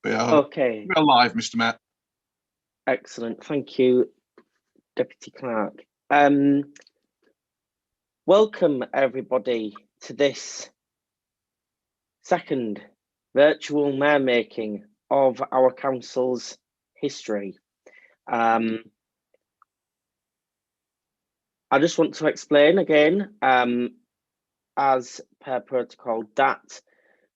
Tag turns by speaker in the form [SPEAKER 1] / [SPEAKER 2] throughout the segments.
[SPEAKER 1] We are
[SPEAKER 2] Okay,
[SPEAKER 1] live, Mr. Matt.
[SPEAKER 2] excellent. Thank you, Deputy Clerk. Welcome everybody to this second virtual mayor making of our council's history. I just want to explain again, as per protocol, that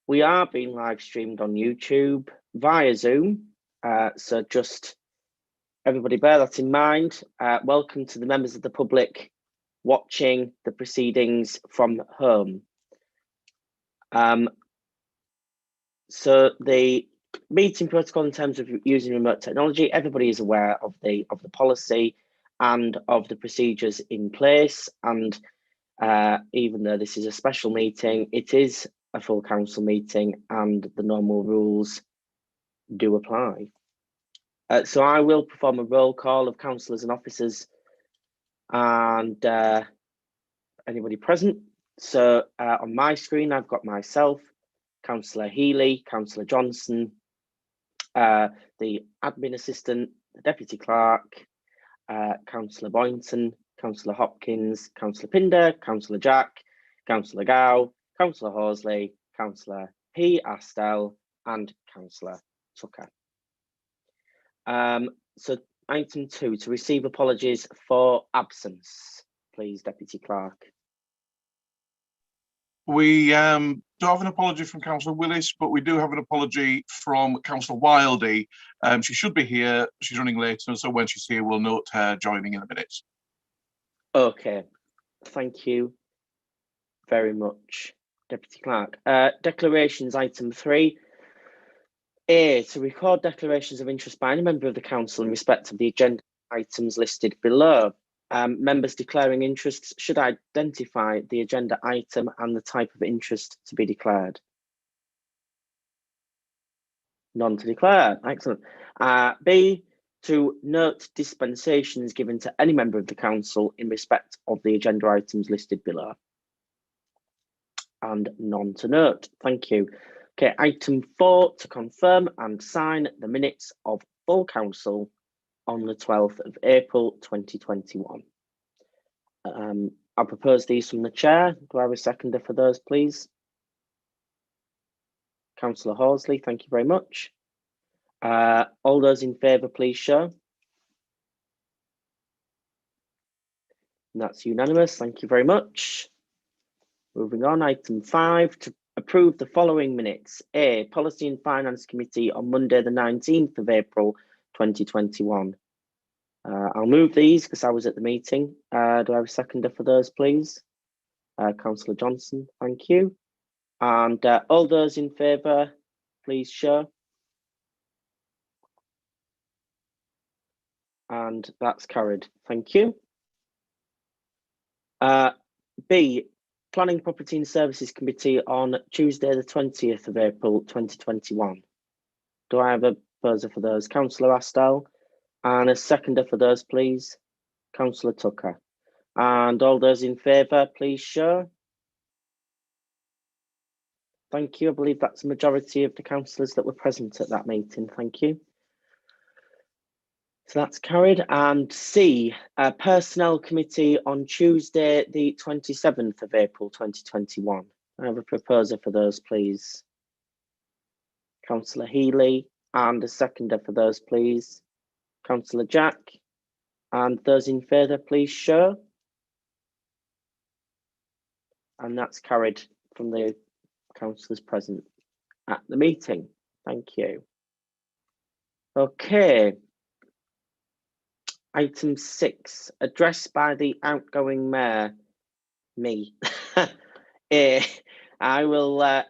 [SPEAKER 2] we are being live streamed on YouTube via Zoom. So just everybody bear that in mind. Welcome to the members of the public watching the proceedings from home. So the meeting protocol in terms of using remote technology, everybody is aware of the policy and of the procedures in place. And even though this is a special meeting, it is a full council meeting and the normal rules do apply. So I will perform a roll call of councillors and officers and anybody present. So on my screen, I've got myself, Councillor Healy, Councillor Johnson, the admin assistant, the deputy clerk, Councillor Boynton, Councillor Hopkins, Councillor Pinder, Councillor Jack, Councillor Gow, Councillor Horsley, Councillor P. Astel, and Councillor Tucker. So item 2, to receive apologies for absence, please, Deputy Clerk.
[SPEAKER 1] We don't have an apology from Councillor Willis, but we do have an apology from Councillor Wildey. She should be here. She's running late, and so when she's here, we'll note her joining in a minute.
[SPEAKER 2] Okay, thank you very much, Deputy Clerk. Declarations, item 3. A, to record declarations of interest by any member of the council in respect of the agenda items listed below. Members declaring interests should identify the agenda item and the type of interest to be declared. None to declare. Excellent. B, to note dispensations given to any member of the council in respect of the agenda items listed below. And none to note. Thank you. Okay, item 4, to confirm and sign the minutes of full council on the 12th of April 2021. I'll propose these from the chair. Do I have a seconder for those, please? Councillor Horsley, thank you very much. All those in favour, please show. And that's unanimous, thank you very much. Moving on, item 5, to approve the following minutes. A, Policy and Finance Committee on Monday the 19th of April 2021. I'll move these because I was at the meeting. Do I have a seconder for those, please? Councillor Johnson, thank you. And all those in favour, please show. And that's carried, thank you. B, Planning, Property and Services Committee on Tuesday the 20th of April 2021. Do I have a proposer for those? Councillor Astel, and a seconder for those, please? Councillor Tucker. And all those in favour, please show. Thank you. I believe that's a majority of the councillors that were present at that meeting. Thank you. So that's carried. And C, Personnel Committee on Tuesday, the 27th of April 2021. I have a proposer for those, please. Councillor Healy, and a seconder for those, please. Councillor Jack. And those in favour, please show. And that's carried from the councillors present at the meeting. Thank you. Okay. Item 6, address by the outgoing mayor, me. I will,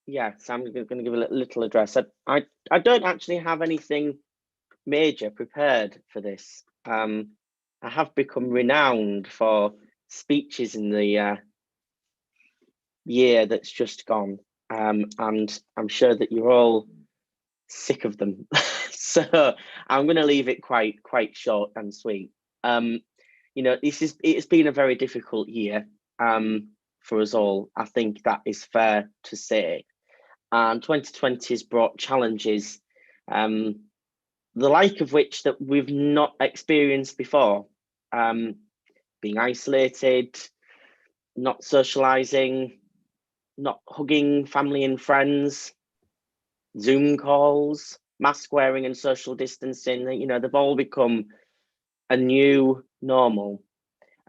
[SPEAKER 2] yes, I'm going to give a little address. I don't actually have anything major prepared for this. I have become renowned for speeches in the year that's just gone, and I'm sure that you're all sick of them. So I'm going to leave it quite short and sweet. You know, it's been a very difficult year for us all. I think that is fair to say. and 2020 has brought challenges, the like of which that we've not experienced before. Being isolated, not socialising, not hugging family and friends, Zoom calls, mask wearing and social distancing, you know, they've all become a new normal.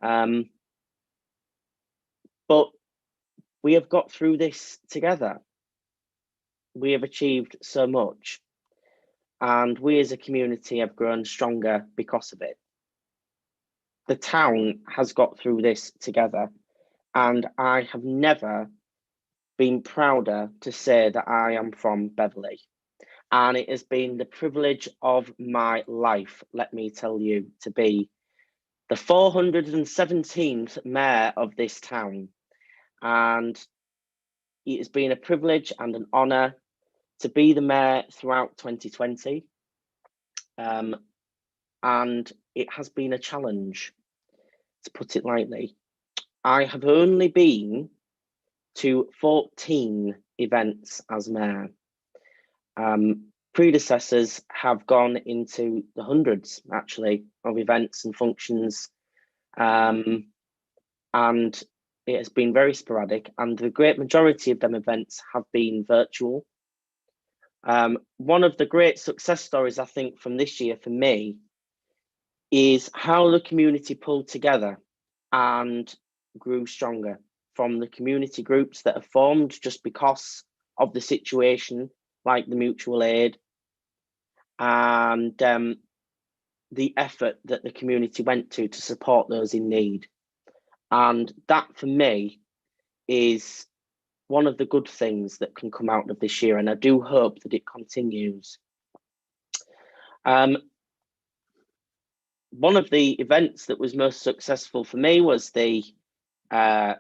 [SPEAKER 2] But we have got through this together. We have achieved so much, and we as a community have grown stronger because of it. The town has got through this together, and I have never been prouder to say that I am from Beverley. And it has been the privilege of my life, let me tell you, to be the 417th mayor of this town. And it has been a privilege and an honour to be the mayor throughout 2020. And it has been a challenge, to put it lightly. I have only been to 14 events as mayor. Predecessors have gone into the hundreds, actually, of events and functions, and it has been very sporadic, and the great majority of them events have been virtual. One of the great success stories, I think, from this year for me is how the community pulled together and grew stronger, from the community groups that have formed just because of the situation, like the mutual aid, and the effort that the community went to support those in need. And that, for me, is one of the good things that can come out of this year, and I do hope that it continues. One of the events that was most successful for me was the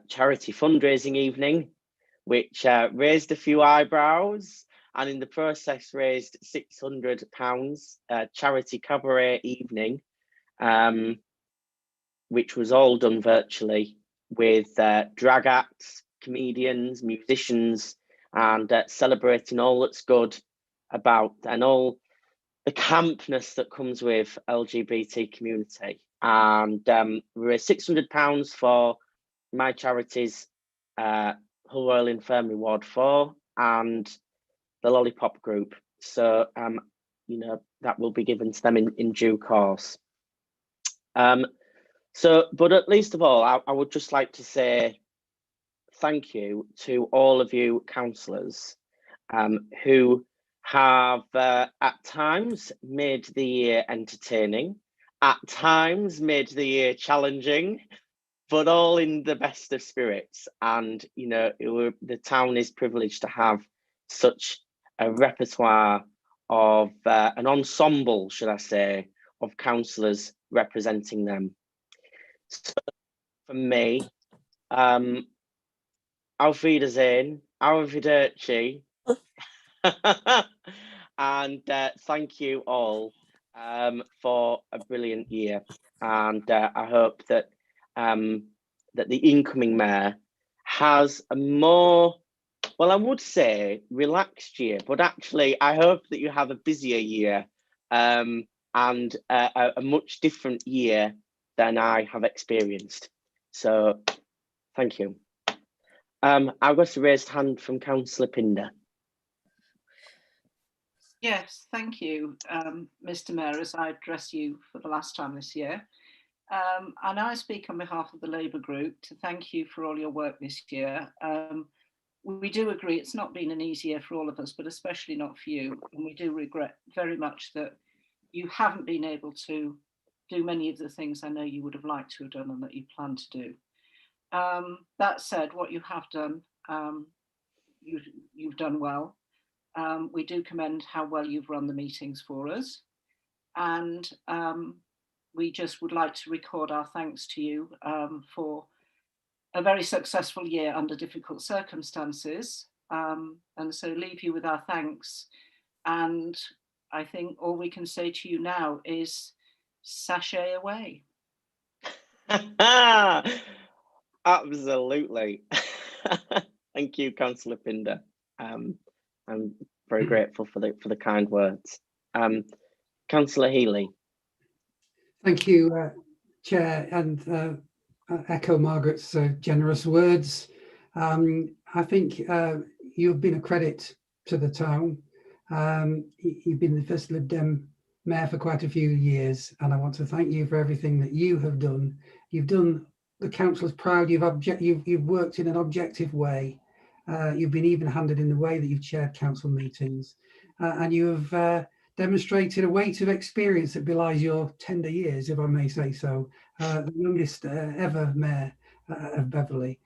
[SPEAKER 2] charity fundraising evening, which raised a few eyebrows, and in the process raised £600, charity cabaret evening, which was all done virtually with drag acts, comedians, musicians, and celebrating all that's good about and all the campness that comes with LGBT community. And we raised £600 for my charities, Hull Royal Infirmary Ward 4 and the Lollipop Group. So, you know, that will be given to them in due course. But at least of all, I would just like to say thank you to all of you councillors who have at times made the year entertaining, at times made the year challenging, but all in the best of spirits. And, you know, the town is privileged to have such a repertoire of an ensemble, should I say, of councillors representing them. So for me, auf Wiedersehen, arrivederci, and thank you all for a brilliant year. And I hope that that the incoming mayor has a more, well, I would say relaxed year, but actually I hope that you have a busier year and a much different year than I have experienced. So thank you. I've got a raised hand from Councillor Pinder.
[SPEAKER 3] Yes, thank you, Mr. Mayor, as I address you for the last time this year. And I speak on behalf of the Labour Group to thank you for all your work this year. We do agree it's not been an easy year for all of us, but especially not for you. And we do regret very much that you haven't been able to do many of the things I know you would have liked to have done and that you plan to do. That said, what you have done, you've done well. We do commend how well you've run the meetings for us. And we just would like to record our thanks to you for a very successful year under difficult circumstances. And so leave you with our thanks. And I think all we can say to you now is sashay away.
[SPEAKER 2] Absolutely. Thank you, Councillor Pinder. I'm very grateful for the kind words. Councillor Healy.
[SPEAKER 4] Thank you, Chair, and echo Margaret's generous words. I think you've been a credit to the town. You've been the first Lib Dem Mayor for quite a few years, and I want to thank you for everything that you have done. You've done the councillors proud. You've worked in an objective way. You've been even-handed in the way that you've chaired council meetings, and you have demonstrated a weight of experience that belies your tender years, if I may say so. The youngest ever mayor of Beverley.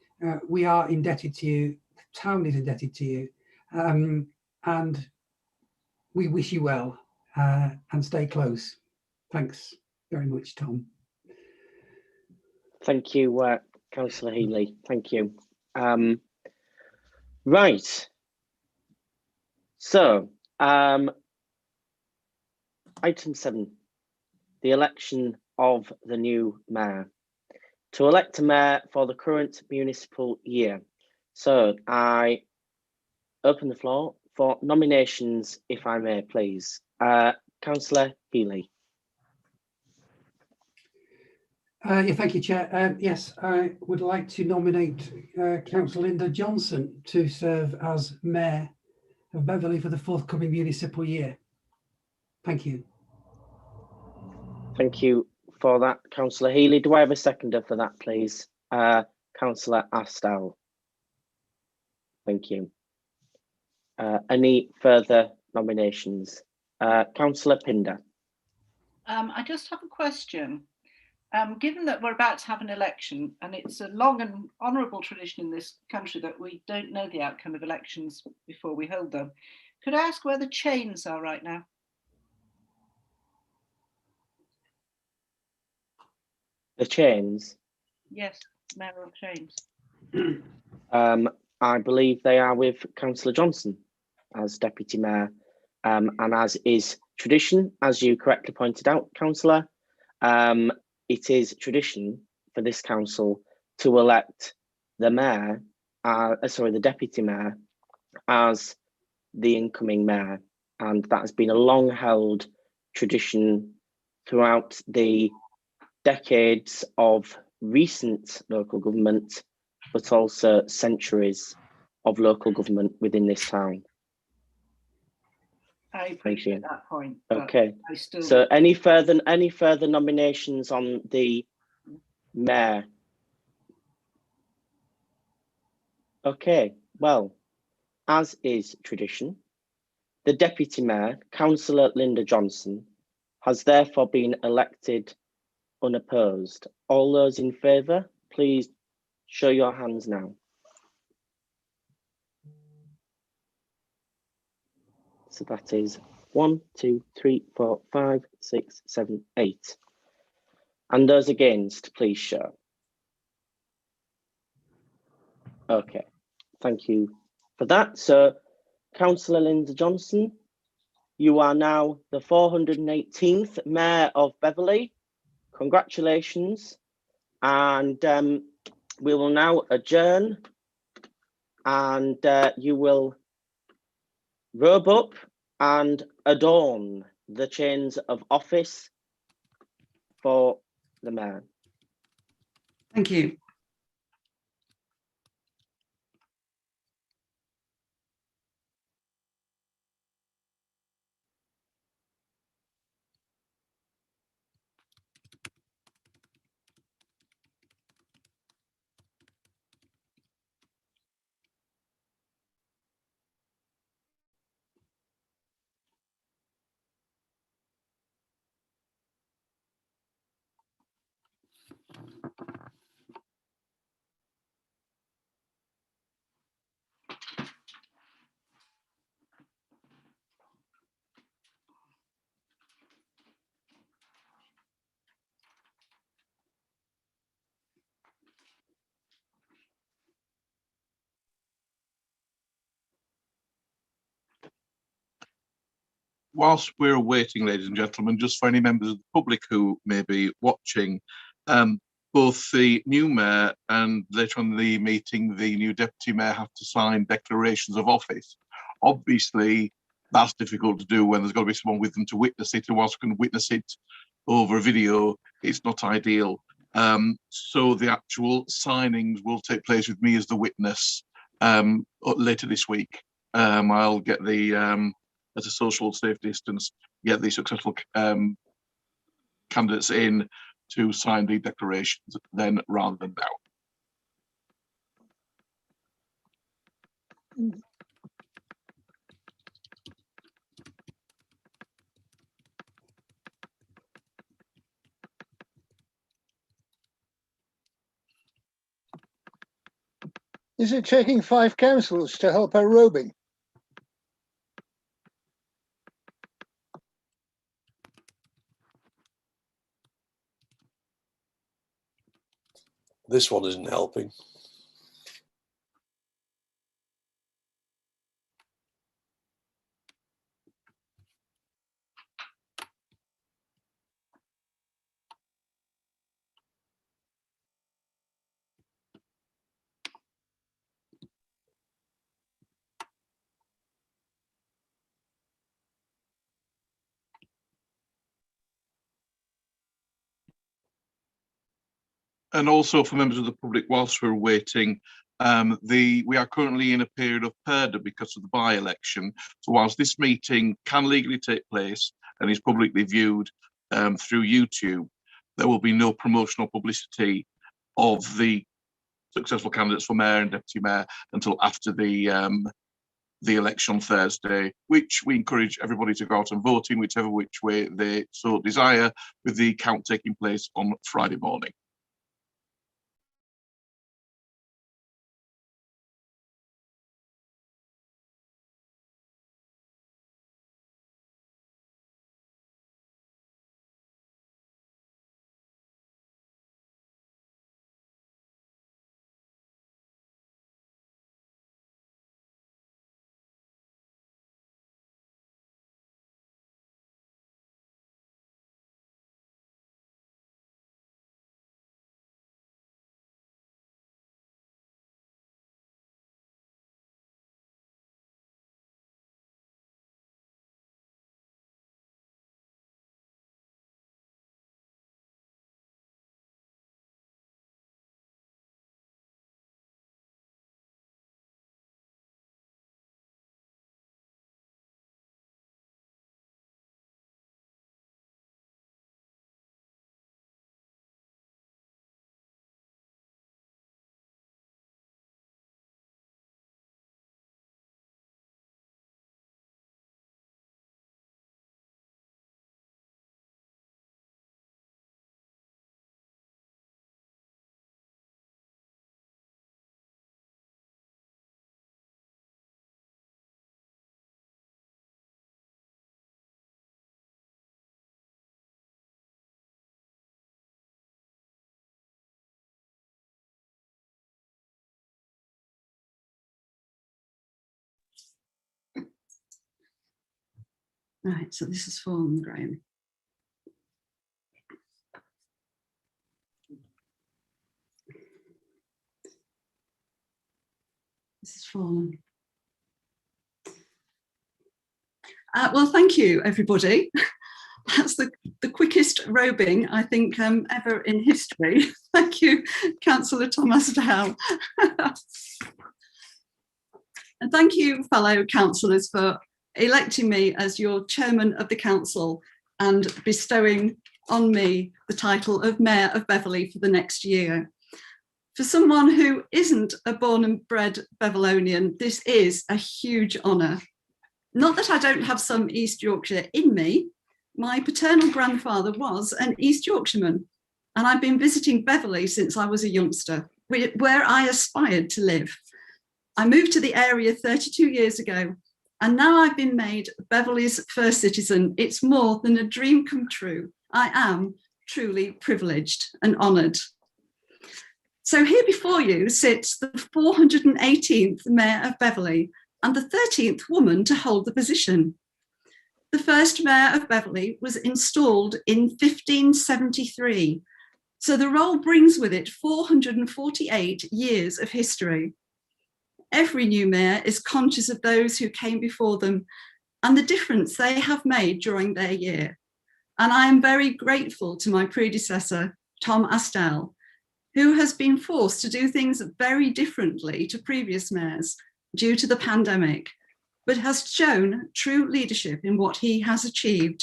[SPEAKER 4] We are indebted to you. The town is indebted to you, and we wish you well and stay close. Thanks very much, Tom.
[SPEAKER 2] Thank you, Councillor Healy. Thank you. Right. So, item 7, the election of the new mayor. To elect a mayor for the current municipal year. So I open the floor for nominations, if I may, please. Councillor Healy.
[SPEAKER 4] Yeah, thank you, Chair. Yes, I would like to nominate Councillor Linda Johnson to serve as Mayor of Beverley for the forthcoming municipal year. Thank you.
[SPEAKER 2] Thank you for that, Councillor Healy. Do I have a seconder for that, please? Councillor Astell. Thank you. Any further nominations? Councillor Pinder.
[SPEAKER 3] I just have a question. Given that we're about to have an election, and it's a long and honourable tradition in this country that we don't know the outcome of elections before we hold them, could I ask where the chains are right now?
[SPEAKER 2] The chains?
[SPEAKER 3] Yes, mayoral chains.
[SPEAKER 2] I believe they are with Councillor Johnson as Deputy Mayor, and as is tradition, as you correctly pointed out, Councillor, it is tradition for this council to elect the mayor, the deputy mayor, as the incoming mayor, and that has been a long-held tradition throughout the decades of recent local government, but also centuries of local government within this town.
[SPEAKER 3] I appreciate that point.
[SPEAKER 2] Okay. So any further nominations on the mayor? Okay. Well, as is tradition, the deputy mayor, Councillor Linda Johnson, has therefore been elected unopposed. All those in favour, please show your hands now. So that is 1, 2, 3, 4, 5, 6, 7, 8. And those against, please show. Okay, thank you for that. So, Councillor Linda Johnson, you are now the 418th Mayor of Beverley. Congratulations. And we will now adjourn, and you will robe up and adorn the chains of office for the mayor.
[SPEAKER 4] Thank you.
[SPEAKER 1] Whilst we're waiting, ladies and gentlemen, just for any members of the public who may be watching, both the new mayor and later on in the meeting, the new deputy mayor have to sign declarations of office. Obviously, that's difficult to do when there's got to be someone with them to witness it, and whilst we can witness it over a video, it's not ideal. So the actual signings will take place with me as the witness later this week. I'll get the, at a social safe distance, get the successful candidates in to sign the declarations then rather than now.
[SPEAKER 5] Is it taking 5 councillors to help her robing?
[SPEAKER 6] This one isn't helping.
[SPEAKER 1] And also for members of the public, whilst we're waiting, we are currently in a period of purdah because of the by-election. So whilst this meeting can legally take place and is publicly viewed through YouTube, there will be no promotional publicity of the successful candidates for mayor and deputy mayor until after the election on Thursday, which we encourage everybody to go out and vote in whichever which way they so desire, with the count taking place on Friday morning.
[SPEAKER 7] Right, so this is fallen, Graham. This is fallen. Well, thank you, everybody. That's the quickest robing, I think, ever in history. Thank you, Councillor Thomas Dow. And thank you, fellow councillors, for electing me as your chairman of the council and bestowing on me the title of Mayor of Beverley for the next year. For someone who isn't a born and bred Beverlonian, this is a huge honour. Not that I don't have some East Yorkshire in me. My paternal grandfather was an East Yorkshireman, and I've been visiting Beverley since I was a youngster, where I aspired to live. I moved to the area 32 years ago, and now I've been made Beverley's first citizen. It's more than a dream come true. I am truly privileged and honoured. So here before you sits the 418th Mayor of Beverley and the 13th woman to hold the position. The first Mayor of Beverley was installed in 1573, so the role brings with it 448 years of history. Every new mayor is conscious of those who came before them and the difference they have made during their year. And I am very grateful to my predecessor, Tom Astell, who has been forced to do things very differently to previous mayors due to the pandemic, but has shown true leadership in what he has achieved.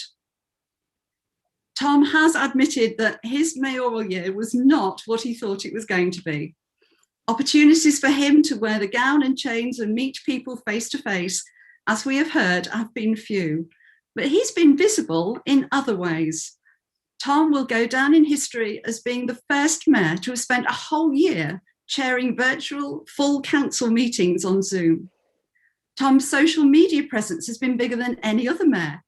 [SPEAKER 7] Tom has admitted that his mayoral year was not what he thought it was going to be. Opportunities for him to wear the gown and chains and meet people face to face, as we have heard, have been few, but he's been visible in other ways. Tom will go down in history as being the first mayor to have spent a whole year chairing virtual full council meetings on Zoom. Tom's social media presence has been bigger than any other mayor.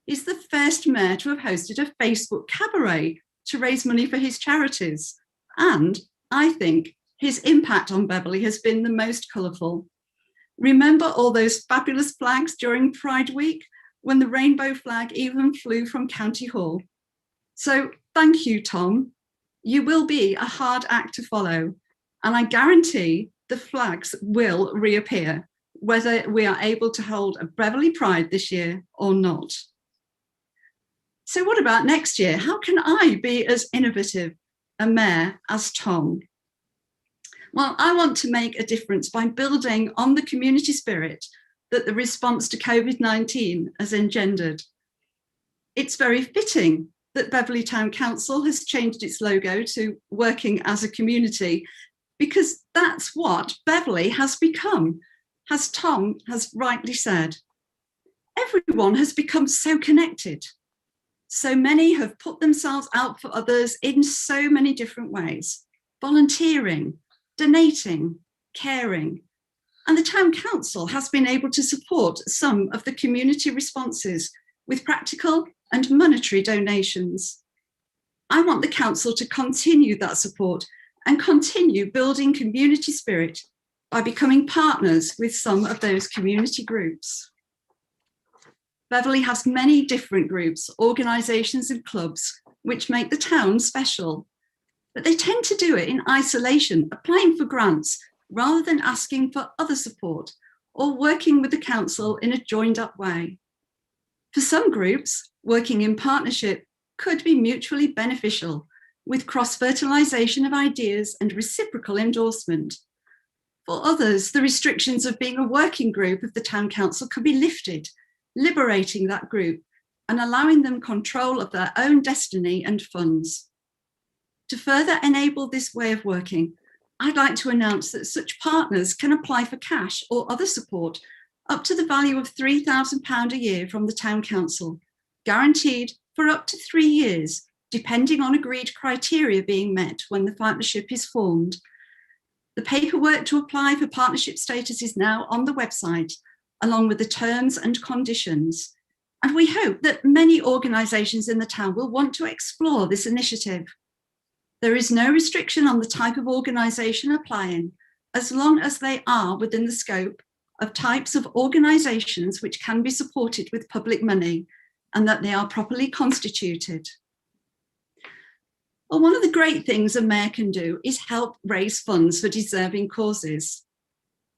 [SPEAKER 7] He's the first mayor to have hosted a Facebook cabaret to raise money for his charities. And I think his impact on Beverley has been the most colourful. Remember all those fabulous flags during Pride Week, when the rainbow flag even flew from County Hall? So thank you, Tom. You will be a hard act to follow, and I guarantee the flags will reappear, whether we are able to hold a Beverley Pride this year or not. So what about next year? How can I be as innovative a mayor as Tom? Well, I want to make a difference by building on the community spirit that the response to COVID-19 has engendered. It's very fitting that Beverley Town Council has changed its logo to working as a community, because that's what Beverley has become, as Tom has rightly said. Everyone has become so connected. So many have put themselves out for others in so many different ways, volunteering, donating, caring. And the Town Council has been able to support some of the community responses with practical and monetary donations. I want the Council to continue that support and continue building community spirit by becoming partners with some of those community groups. Beverley has many different groups, organisations and clubs which make the town special, but they tend to do it in isolation, applying for grants rather than asking for other support or working with the council in a joined-up way. For some groups, working in partnership could be mutually beneficial, with cross-fertilisation of ideas and reciprocal endorsement. For others, the restrictions of being a working group of the Town Council could be lifted, liberating that group and allowing them control of their own destiny and funds. To further enable this way of working, I'd like to announce that such partners can apply for cash or other support up to the value of £3,000 a year from the Town Council, guaranteed for up to 3 years, depending on agreed criteria being met when the partnership is formed. The paperwork to apply for partnership status is now on the website, along with the terms and conditions. And we hope that many organisations in the town will want to explore this initiative. There is no restriction on the type of organisation applying, as long as they are within the scope of types of organisations which can be supported with public money and that they are properly constituted. Well, one of the great things a mayor can do is help raise funds for deserving causes.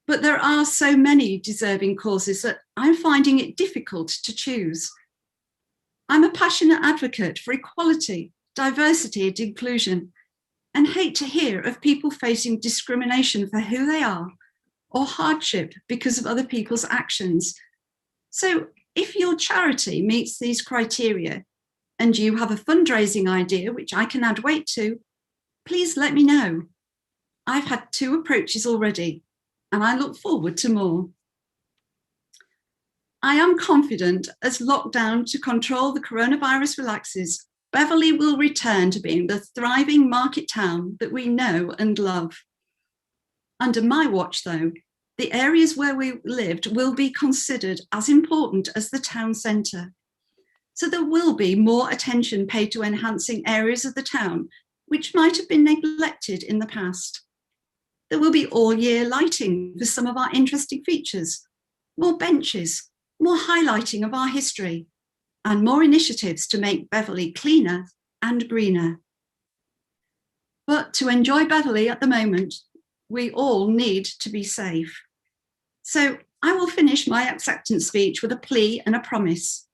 [SPEAKER 7] But there are so many deserving causes that I'm finding it difficult to choose. I'm a passionate advocate for equality, diversity and inclusion, and hate to hear of people facing discrimination for who they are or hardship because of other people's actions. So if your charity meets these criteria and you have a fundraising idea which I can add weight to, please let me know. I've had 2 approaches already, and I look forward to more. I am confident as lockdown to control the coronavirus relaxes, Beverley will return to being the thriving market town that we know and love. Under my watch, though, the areas where we lived will be considered as important as the town centre. So there will be more attention paid to enhancing areas of the town which might have been neglected in the past. There will be all-year lighting for some of our interesting features, more benches, more highlighting of our history, and more initiatives to make Beverley cleaner and greener. But to enjoy Beverley at the moment, we all need to be safe. So I will finish my acceptance speech with a plea and a promise.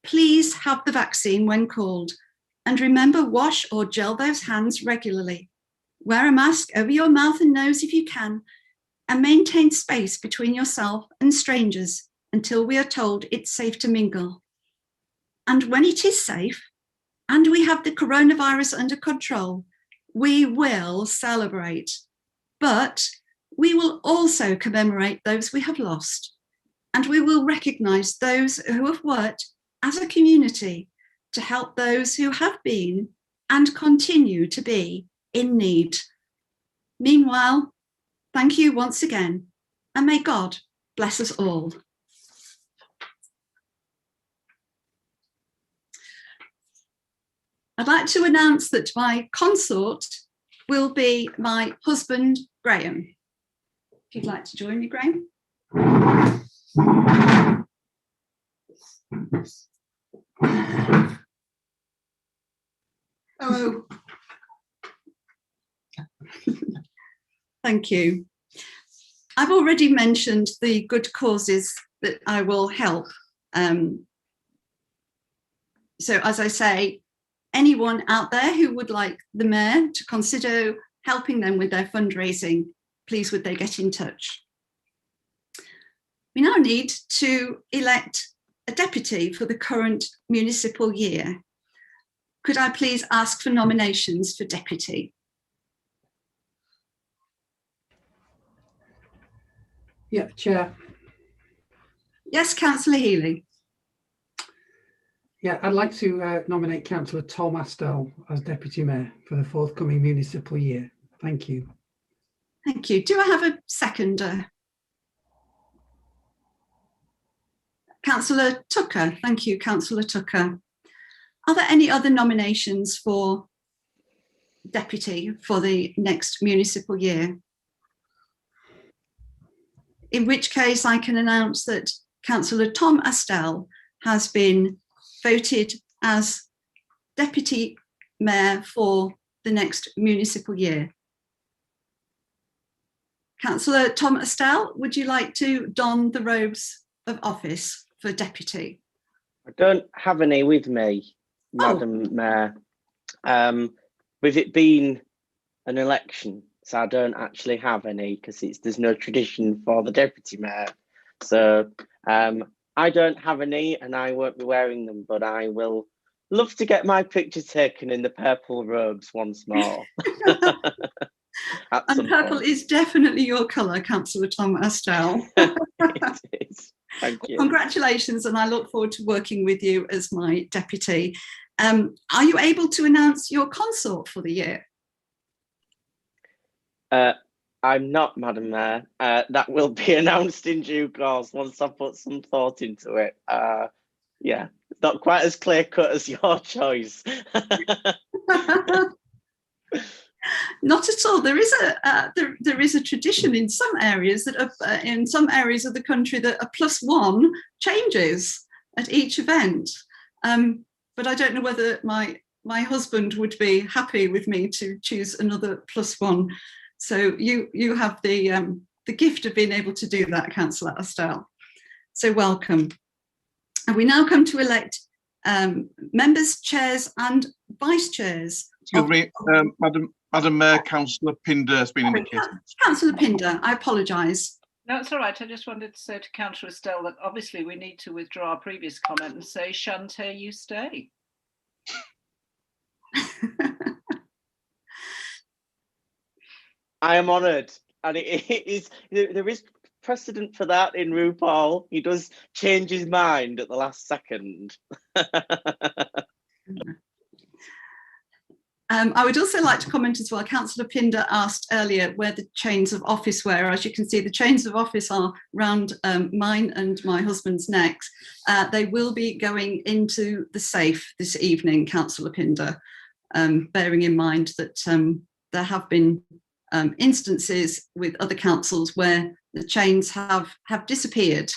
[SPEAKER 7] Please have the vaccine when called, and remember, wash or gel those hands regularly. Wear a mask over your mouth and nose if you can, and maintain space between yourself and strangers until we are told it's safe to mingle. And when it is safe, and we have the coronavirus under control, we will celebrate. But we will also commemorate those we have lost, and we will recognise those who have worked as a community to help those who have been and continue to be in need. Meanwhile, thank you once again, and may God bless us all. I'd like to announce that my consort will be my husband, Graham. If you'd like to join me, Graham. Hello. Thank you. I've already mentioned the good causes that I will help. So as I say, anyone out there who would like the Mayor to consider helping them with their fundraising, please would they get in touch. We now need to elect a deputy for the current municipal year. Could I please ask for nominations for deputy?
[SPEAKER 4] Yeah, Chair.
[SPEAKER 7] Yes, Councillor Healy.
[SPEAKER 4] Yeah, I'd like to nominate Councillor Tom Astell as Deputy Mayor for the forthcoming municipal year. Thank you.
[SPEAKER 7] Thank you. Do I have a seconder? Councillor Tucker. Thank you, Councillor Tucker. Are there any other nominations for deputy for the next municipal year? In which case I can announce that Councillor Tom Astell has been voted as Deputy Mayor for the next municipal year. Councillor Tom Astell, would you like to don the robes of office for Deputy?
[SPEAKER 2] I don't have any with me, Madam Mayor. With it being an election, so I don't actually have any because there's no tradition for the Deputy Mayor. So I don't have any and I won't be wearing them, but I will love to get my picture taken in the purple robes once more.
[SPEAKER 7] And purple is definitely your colour, Councillor Tom Astell.
[SPEAKER 2] It is. Thank you.
[SPEAKER 7] Congratulations, and I look forward to working with you as my deputy. Are you able to announce your consort for the year?
[SPEAKER 2] I'm not, Madam Mayor. That will be announced in due course once I put some thought into it. Yeah, it's not quite as clear cut as your choice.
[SPEAKER 7] Not at all. There is a tradition in some areas that in some areas of the country that a +1 changes at each event. But I don't know whether my husband would be happy with me to choose another +1. So you have the gift of being able to do that, Councillor Astell. So welcome. And we now come to elect members, chairs and vice chairs.
[SPEAKER 1] Excuse me, Madam Mayor, Councillor Pinder has been indicated.
[SPEAKER 7] Councillor Pinder, I apologise.
[SPEAKER 3] No, it's all right. I just wanted to say to Councillor Estelle that obviously we need to withdraw our previous comment and say, Shantae, you stay.
[SPEAKER 2] I am honoured, and there is precedent for that in RuPaul. He does change his mind at the last second.
[SPEAKER 7] I would also like to comment as well. Councillor Pinder asked earlier where the chains of office were. As you can see, the chains of office are round mine and my husband's necks. They will be going into the safe this evening, Councillor Pinder, bearing in mind that there have been instances with other councils where the chains have disappeared.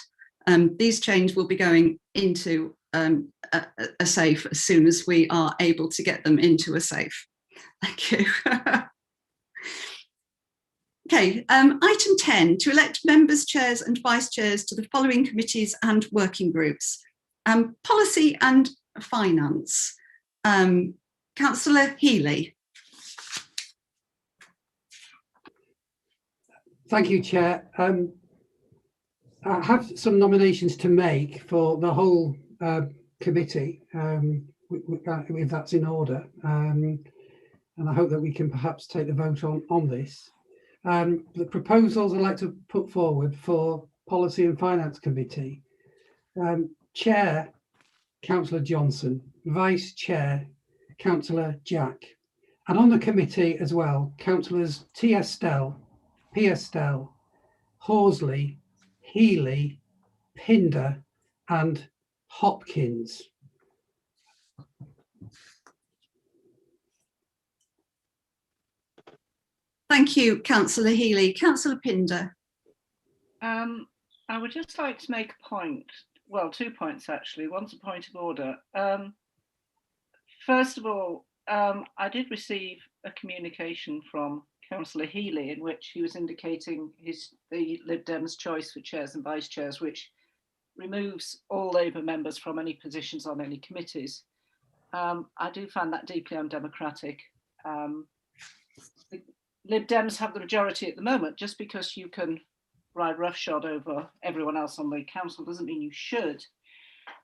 [SPEAKER 7] These chains will be going into a safe as soon as we are able to get them into a safe. Thank you. Okay, item 10, to elect members, chairs and vice chairs to the following committees and working groups. Policy and finance. Councillor Healy.
[SPEAKER 4] Thank you, Chair. I have some nominations to make for the whole committee, if that's in order. And I hope that we can perhaps take the vote on this. The proposals I'd like to put forward for Policy and Finance Committee. Chair, Councillor Johnson. Vice Chair, Councillor Jack. And on the committee as well, Councillors T. Estelle, P. Estelle, Horsley, Healy, Pinder and Hopkins.
[SPEAKER 7] Thank you, Councillor Healy. Councillor Pinder.
[SPEAKER 3] I would just like to make a point, well, 2 points actually. One's a point of order. First of all, I did receive a communication from Councillor Healy in which he was indicating the Lib Dems choice for chairs and vice chairs, which removes all Labour members from any positions on any committees. I do find that deeply undemocratic. The Lib Dems have the majority at the moment. Just because you can ride roughshod over everyone else on the council doesn't mean you should.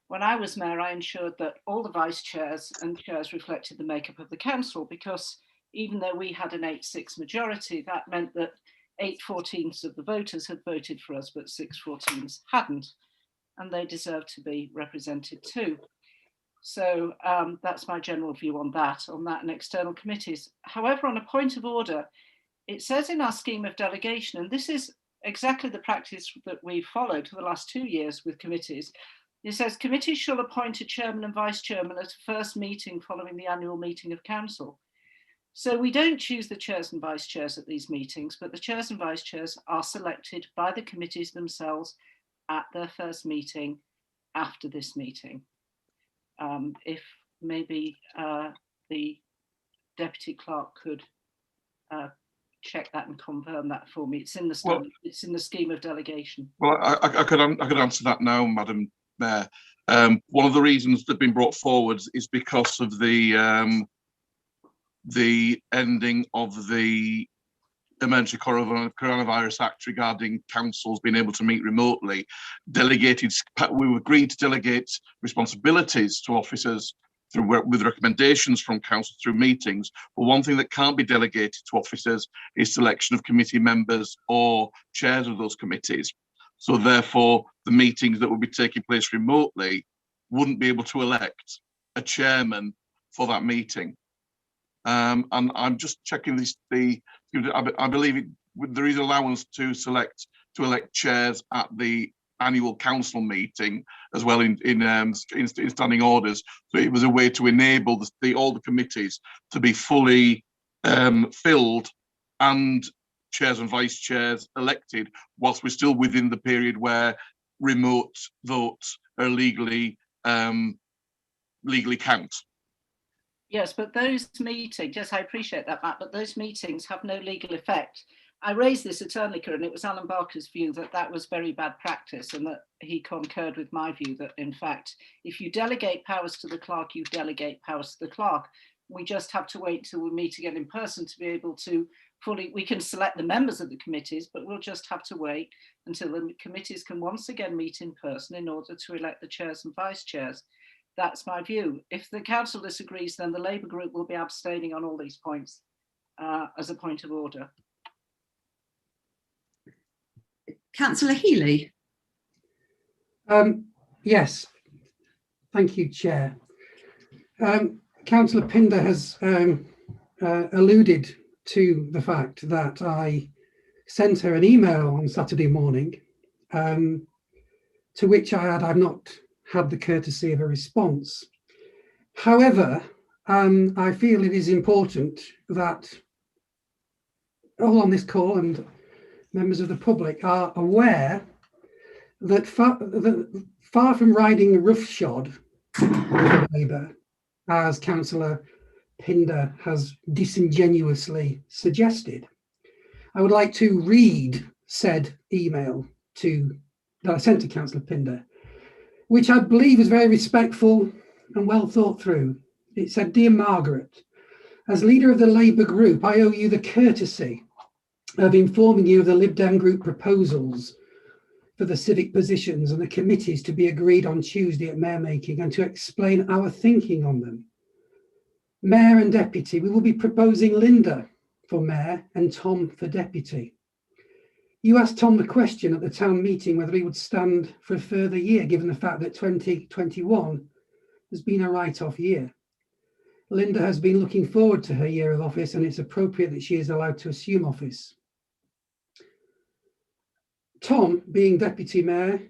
[SPEAKER 3] When I was mayor, I ensured that all the vice chairs and chairs reflected the makeup of the council, because even though we had an 8-6 majority, that meant that 8/14 of the voters had voted for us, but 6/14 hadn't, and they deserve to be represented too. So that's my general view on that and external committees. However, on a point of order, it says in our scheme of delegation, and this is exactly the practice that we've followed for the last 2 years with committees, it says committees shall appoint a chairman and vice chairman at a first meeting following the annual meeting of council. So we don't choose the chairs and vice chairs at these meetings, but the chairs and vice chairs are selected by the committees themselves at their first meeting after this meeting. If maybe the deputy clerk could check that and confirm that for me. It's in the it's in the scheme of delegation. Well,
[SPEAKER 1] I could answer that now, Madam Mayor. One of the reasons that have been brought forward is because of the ending of the Emergency Coronavirus Act regarding councils being able to meet remotely. We agreed to delegate responsibilities to officers with recommendations from council through meetings. But one thing that can't be delegated to officers is selection of committee members or chairs of those committees. So therefore, the meetings that will be taking place remotely wouldn't be able to elect a chairman for that meeting. And I'm just checking this. I believe there is allowance to elect chairs at the annual council meeting as well in standing orders. So it was a way to enable all the committees to be fully filled and chairs and vice chairs elected, whilst we're still within the period where remote votes are legally count.
[SPEAKER 3] Yes, but those meetings, yes, I appreciate that, Matt, but those meetings have no legal effect. I raised this at Ernica, and it was Alan Barker's view that that was very bad practice, and that he concurred with my view that, in fact, if you delegate powers to the clerk, you delegate powers to the clerk. We just have to wait till we meet again in person to be able to we can select the members of the committees, but we'll just have to wait until the committees can once again meet in person in order to elect the chairs and vice chairs. That's my view. If the council disagrees, then the Labour group will be abstaining on all these points as a point of order.
[SPEAKER 7] Councillor Healy.
[SPEAKER 4] Yes, thank you, Chair. Councillor Pinder has alluded to the fact that I sent her an email on Saturday morning, to which I've not had the courtesy of a response. However, I feel it is important that all on this call and members of the public are aware that far from riding roughshod with Labour, as Councillor Pinder has disingenuously suggested, I would like to read said email that I sent to Councillor Pinder, which I believe is very respectful and well thought through. It said, "Dear Margaret, as leader of the Labour group, I owe you the courtesy of informing you of the Lib Dem group proposals for the civic positions and the committees to be agreed on Tuesday at mayor making, and to explain our thinking on them. Mayor and deputy, we will be proposing Linda for mayor and Tom for deputy. You asked Tom the question at the town meeting whether he would stand for a further year, given the fact that 2021 has been a write-off year. Linda has been looking forward to her year of office, and it's appropriate that she is allowed to assume office. Tom, being deputy mayor,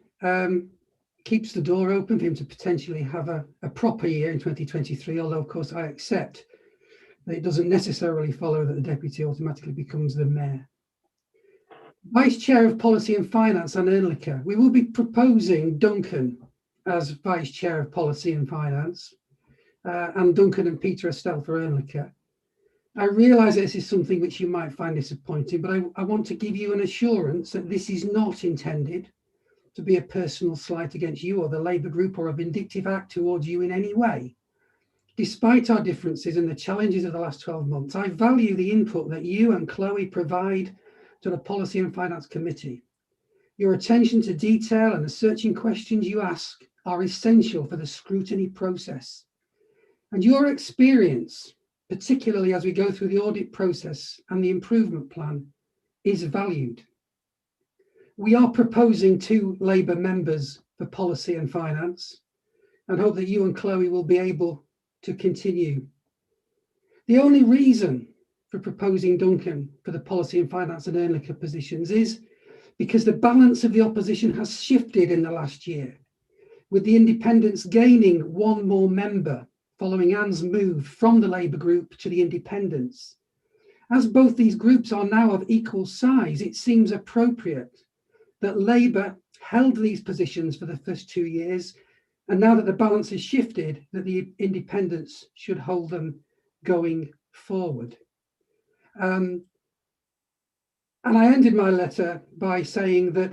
[SPEAKER 4] keeps the door open for him to potentially have a proper year in 2023, although of course I accept that it doesn't necessarily follow that the deputy automatically becomes the mayor. Vice Chair of Policy and Finance and Earnlicker, we will be proposing Duncan as Vice Chair of Policy and Finance, and Duncan and Peter Estelle for Earnlicker. I realise this is something which you might find disappointing, but I want to give you an assurance that this is not intended to be a personal slight against you or the Labour group, or a vindictive act towards you in any way. Despite our differences and the challenges of the last 12 months, I value the input that you and Chloe provide to the Policy and Finance Committee. Your attention to detail and the searching questions you ask are essential for the scrutiny process. And your experience, particularly as we go through the audit process and the improvement plan, is valued. We are proposing 2 Labour members for Policy and Finance, and hope that you and Chloe will be able to continue. The only reason for proposing Duncan for the Policy and Finance and Earnlicker positions is because the balance of the opposition has shifted in the last year, with the Independents gaining 1 more member following Anne's move from the Labour group to the Independents. As both these groups are now of equal size, it seems appropriate that Labour held these positions for the first 2 years, and now that the balance has shifted, that the Independents should hold them going forward. And I ended my letter by saying that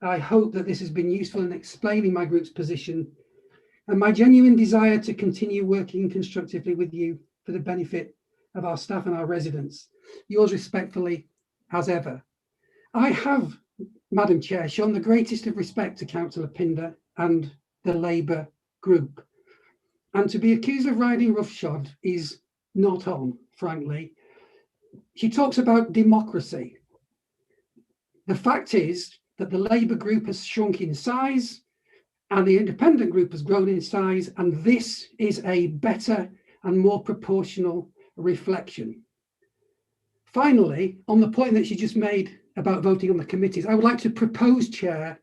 [SPEAKER 4] I hope that this has been useful in explaining my group's position and my genuine desire to continue working constructively with you for the benefit of our staff and our residents. Yours respectfully, as ever. I have, Madam Chair, shown the greatest of respect to Councillor Pinder and the Labour group. And to be accused of riding roughshod is not on, frankly. She talks about democracy. The fact is that the Labour group has shrunk in size and the Independent group has grown in size, and this is a better and more proportional reflection. Finally, on the point that she just made about voting on the committees, I would like to propose, Chair,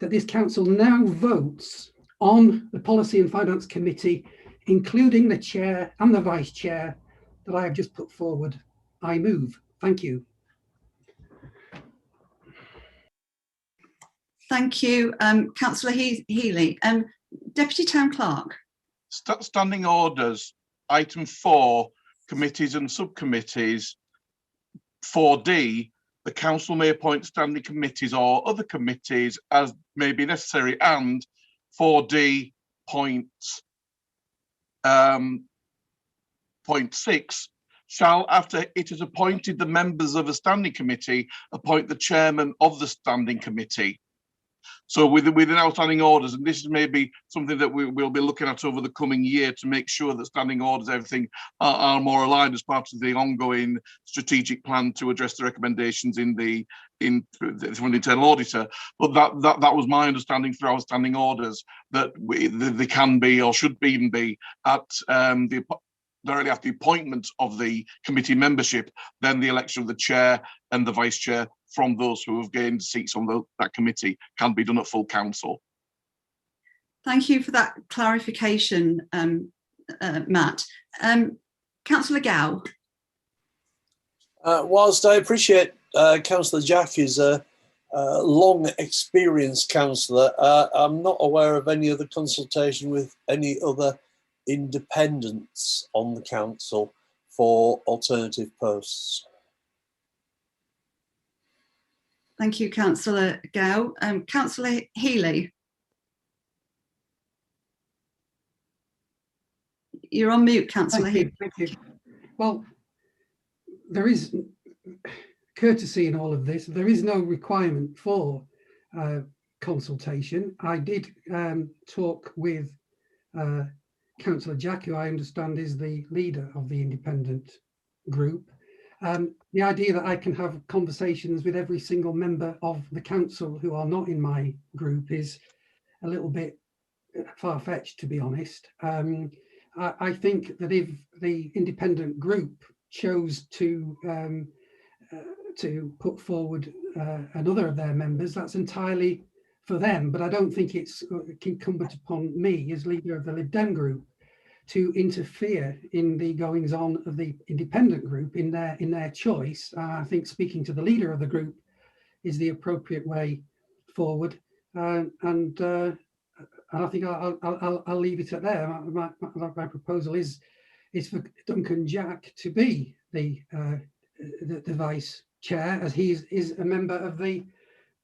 [SPEAKER 4] that this council now votes on the Policy and Finance Committee, including the Chair and the Vice Chair that I have just put forward. I move. Thank you.
[SPEAKER 7] Thank you, Councillor Healy. Deputy Town Clerk.
[SPEAKER 1] Standing orders, item 4, committees and subcommittees. 4D, the council may appoint standing committees or other committees as may be necessary, and 4D point 6, shall, after it is appointed the members of a standing committee, appoint the chairman of the standing committee. So within outstanding orders, and this is maybe something that we'll be looking at over the coming year to make sure that standing orders, everything are more aligned as part of the ongoing strategic plan to address the recommendations from the internal auditor. But that was my understanding through our standing orders, that they can be or should even be at directly after the appointment of the committee membership, then the election of the chair and the vice chair from those who have gained seats on that committee can be done at full council.
[SPEAKER 7] Thank you for that clarification, Matt. Councillor Gow.
[SPEAKER 6] Whilst I appreciate Councillor Jack is a long experienced councillor, I'm not aware of any other consultation with any other independents on the council for alternative posts.
[SPEAKER 7] Thank you, Councillor Gow. Councillor Healy. You're on mute, Councillor Healy.
[SPEAKER 4] Thank you. Well, there is courtesy in all of this. There is no requirement for consultation. I did talk with Councillor Jack, who I understand is the leader of the independent group. The idea that I can have conversations with every single member of the council who are not in my group is a little bit far-fetched, to be honest. I think that if the independent group chose to put forward another of their members, that's entirely for them. But I don't think it's incumbent upon me as leader of the Lib Dem group to interfere in the goings on of the independent group in their choice. I think speaking to the leader of the group is the appropriate way forward, and I think I'll leave it at there. My proposal is for Duncan Jack to be the vice chair, as he is a member of the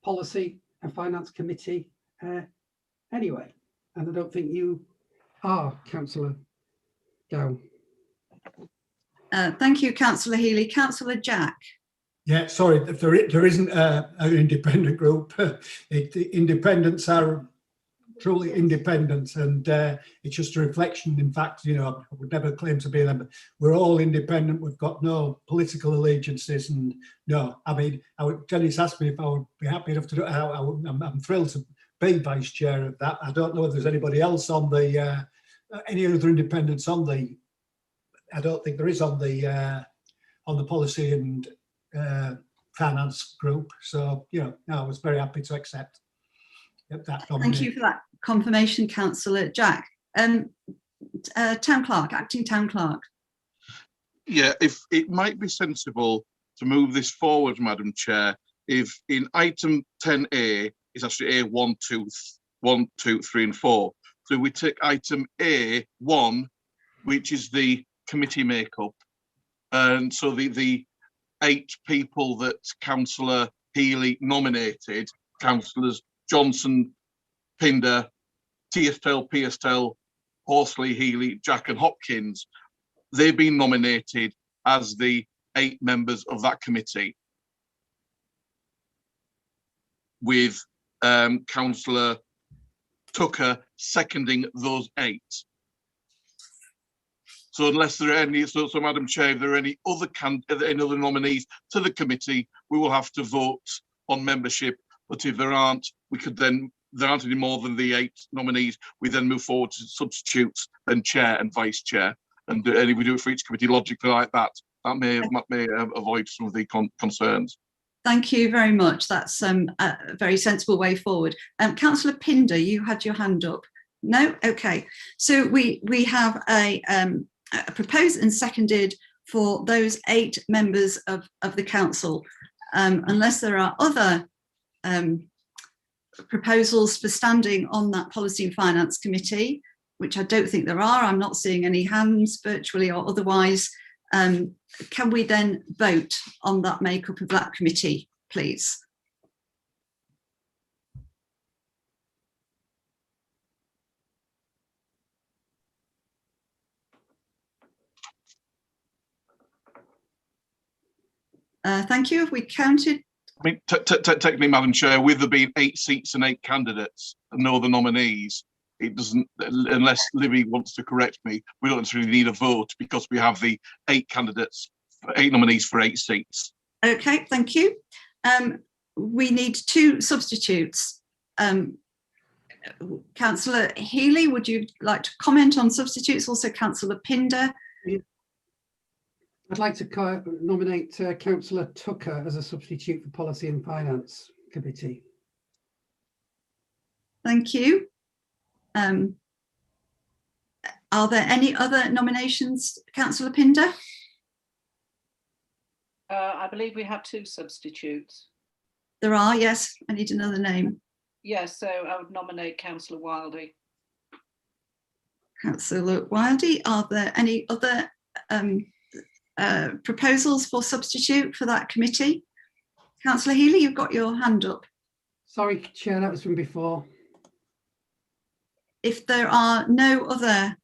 [SPEAKER 4] Policy and Finance Committee anyway. And I don't think you are, Councillor Gow.
[SPEAKER 7] Thank you, Councillor Healy. Councillor Jack.
[SPEAKER 8] Yeah, sorry, if there isn't an independent group. The independents are truly independent, and it's just a reflection. In fact, you know, I would never claim to be them, but we're all independent. We've got no political allegiances, and no, I mean, Dennis asked me if I would be happy enough to do it. I'm thrilled to be vice chair of that. I don't know if there's anybody else on the any other independents on the. I don't think there is on the policy and finance group. So, you know, no, I was very happy to accept that.
[SPEAKER 7] Thank you for that confirmation, Councillor Jack. Town Clerk, Acting Town Clerk.
[SPEAKER 1] Yeah, if it might be sensible to move this forward, Madam Chair, if in item 10A, it's actually A 1, 2, 3 and 4. So we take item A1, which is the committee makeup. And so the 8 people that Councillor Healy nominated, Councillors Johnson, Pinder, Pearstel, Horsley, Healy, Jack and Hopkins, they've been nominated as the 8 members of that committee, with Councillor Tucker seconding those 8. So unless there are any, so Madam Chair, if there are any other nominees to the committee, we will have to vote on membership. But if there aren't, we could then, there aren't any more than the 8 nominees, we then move forward to substitutes, then chair and vice chair. And if we do it for each committee logically like that, that may avoid some of the concerns.
[SPEAKER 7] Thank you very much. That's a very sensible way forward. Councillor Pinder, you had your hand up. No? Okay. So we have a proposed and seconded for those 8 members of the council. Unless there are other proposals for standing on that Policy and Finance Committee, which I don't think there are. I'm not seeing any hands virtually or otherwise. Can we then vote on that makeup of that committee, please? Thank you. Have we counted?
[SPEAKER 1] I mean, technically, Madam Chair, with there being 8 seats and 8 candidates and no other nominees, it doesn't, unless Libby wants to correct me, we don't necessarily need a vote because we have the 8 candidates, 8 nominees for 8 seats.
[SPEAKER 7] Okay, thank you. We need 2 substitutes. Councillor Healy, would you like to comment on substitutes? Also, Councillor Pinder.
[SPEAKER 4] I'd like to nominate Councillor Tucker as a substitute for Policy and Finance Committee.
[SPEAKER 7] Thank you. Are there any other nominations, Councillor Pinder?
[SPEAKER 3] I believe we have 2 substitutes.
[SPEAKER 7] There are, yes. I need another name.
[SPEAKER 3] Yes, so I would nominate Councillor Wildey.
[SPEAKER 7] Councillor Wildey, are there any other proposals for substitute for that committee? Councillor Healy, you've got your hand up.
[SPEAKER 4] Sorry, Chair, that was from before.
[SPEAKER 7] If there are no other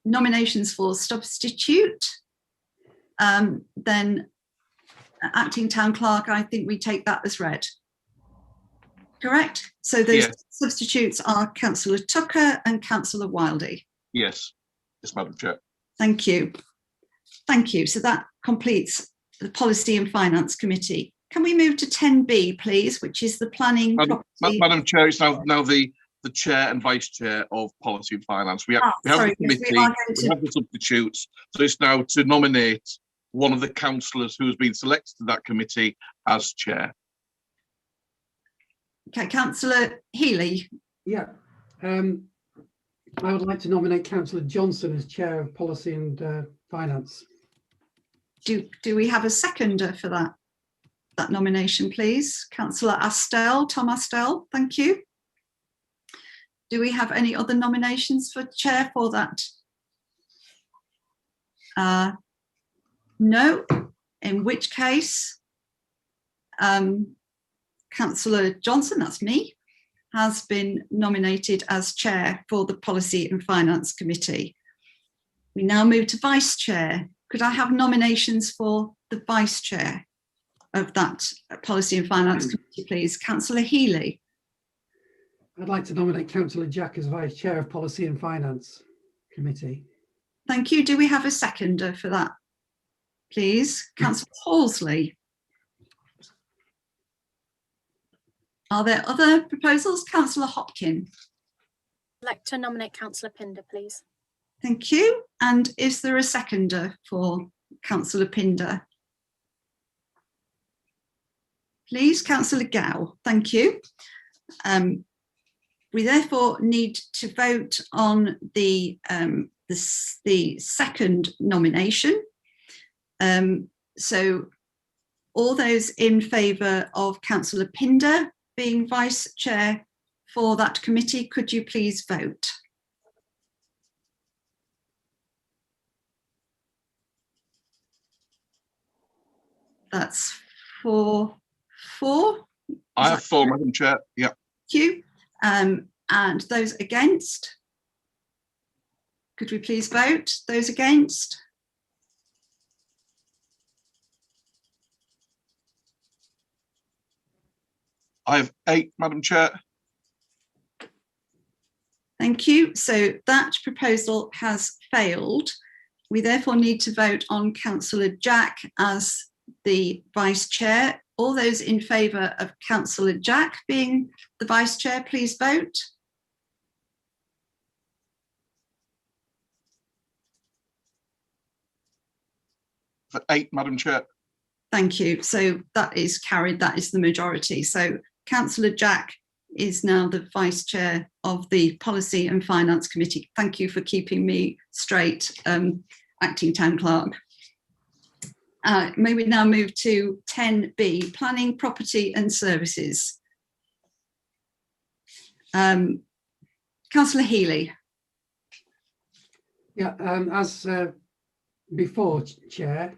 [SPEAKER 7] nominations for substitute, then Acting Town Clerk, I think we take that as read. Correct? So those substitutes are Councillor Tucker and Councillor Wildey.
[SPEAKER 1] Yes. Yes, Madam Chair.
[SPEAKER 7] Thank you. Thank you. So that completes the Policy and Finance Committee. Can we move to 10B, please, which is the planning property?
[SPEAKER 1] Madam Chair, it's now the Chair and Vice Chair of Policy and Finance. We have the committee, we have the substitutes. So it's now to nominate one of the councillors who has been selected to that committee as Chair.
[SPEAKER 7] Okay, Councillor Healy.
[SPEAKER 4] Yeah. I would like to nominate Councillor Johnson as Chair of Policy and Finance.
[SPEAKER 7] Do we have a seconder for that nomination, please? Councillor Astell, Tom Astell, thank you. Do we have any other nominations for Chair for that? No, in which case, Councillor Johnson, that's me, has been nominated as Chair for the Policy and Finance Committee. We now move to Vice Chair. Could I have nominations for the Vice Chair of that Policy and Finance Committee, please? Councillor Healy.
[SPEAKER 4] I'd like to nominate Councillor Jack as Vice Chair of Policy and Finance Committee.
[SPEAKER 7] Thank you. Do we have a seconder for that, please? Councillor Horsley. Are there other proposals? Councillor Hopkin.
[SPEAKER 9] I'd like to nominate Councillor Pinder, please.
[SPEAKER 7] Thank you. And is there a seconder for Councillor Pinder? Please, Councillor Gow. Thank you. We therefore need to vote on the second nomination. So all those in favour of Councillor Pinder being Vice Chair for that committee, could you please vote? That's 4-4.
[SPEAKER 1] I have 4, Madam Chair. Yeah.
[SPEAKER 7] Thank you. And those against? Could we please vote? Those against?
[SPEAKER 1] I have 8, Madam Chair.
[SPEAKER 7] Thank you. So that proposal has failed. We therefore need to vote on Councillor Jack as the Vice Chair. All those in favour of Councillor Jack being the Vice Chair, please vote.
[SPEAKER 1] For 8, Madam Chair.
[SPEAKER 7] Thank you. So that is carried. That is the majority. So Councillor Jack is now the Vice Chair of the Policy and Finance Committee. Thank you for keeping me straight, Acting Town Clerk. May we now move to 10B, Planning, Property and Services. Councillor Healy.
[SPEAKER 4] Yeah, as before, Chair,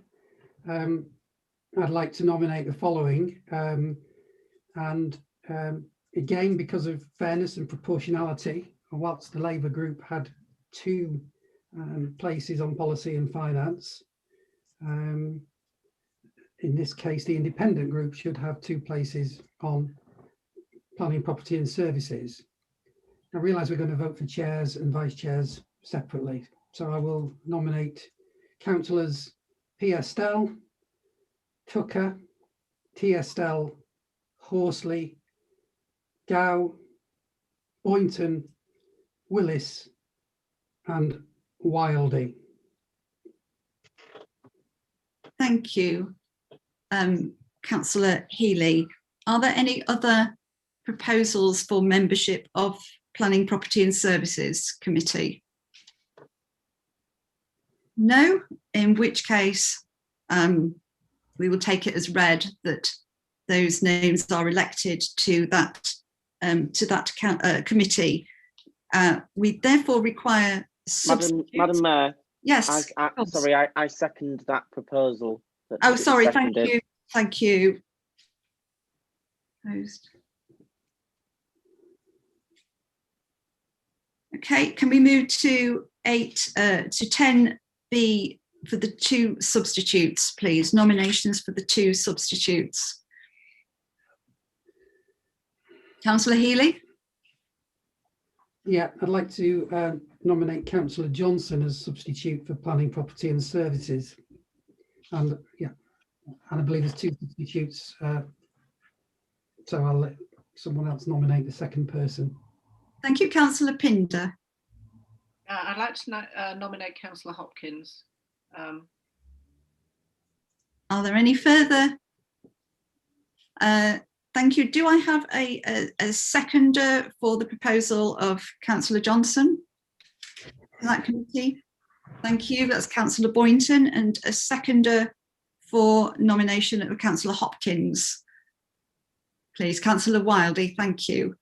[SPEAKER 4] I'd like to nominate the following, and again, because of fairness and proportionality, whilst the Labour group had 2 places on Policy and Finance, in this case, the independent group should have 2 places on Planning, Property and Services. I realise we're going to vote for chairs and vice chairs separately, so I will nominate councillors P. Estelle, Tucker, T. Estelle, Horsley, Gow, Boynton, Willis and Wildey.
[SPEAKER 7] Thank you, Councillor Healy. Are there any other proposals for membership of Planning, Property and Services Committee? No, in which case we will take it as read that those names are elected to that committee. We therefore require
[SPEAKER 2] Madam Mayor.
[SPEAKER 7] Yes.
[SPEAKER 2] Sorry, I second that proposal.
[SPEAKER 7] Oh, sorry. Thank you. Thank you. Opposed? Okay, can we move to 10B for the 2 substitutes, please? Nominations for the 2 substitutes. Councillor Healy?
[SPEAKER 4] Yeah, I'd like to nominate Councillor Johnson as substitute for Planning, Property and Services. And yeah, and I believe there's 2 substitutes. So I'll let someone else nominate the second person.
[SPEAKER 7] Thank you, Councillor Pinder.
[SPEAKER 3] I'd like to nominate Councillor Hopkins.
[SPEAKER 7] Are there any further? Thank you. Do I have a seconder for the proposal of Councillor Johnson for that committee? Thank you. That's Councillor Boynton, and a seconder for nomination of Councillor Hopkins. Please, Councillor Wildey. Thank you.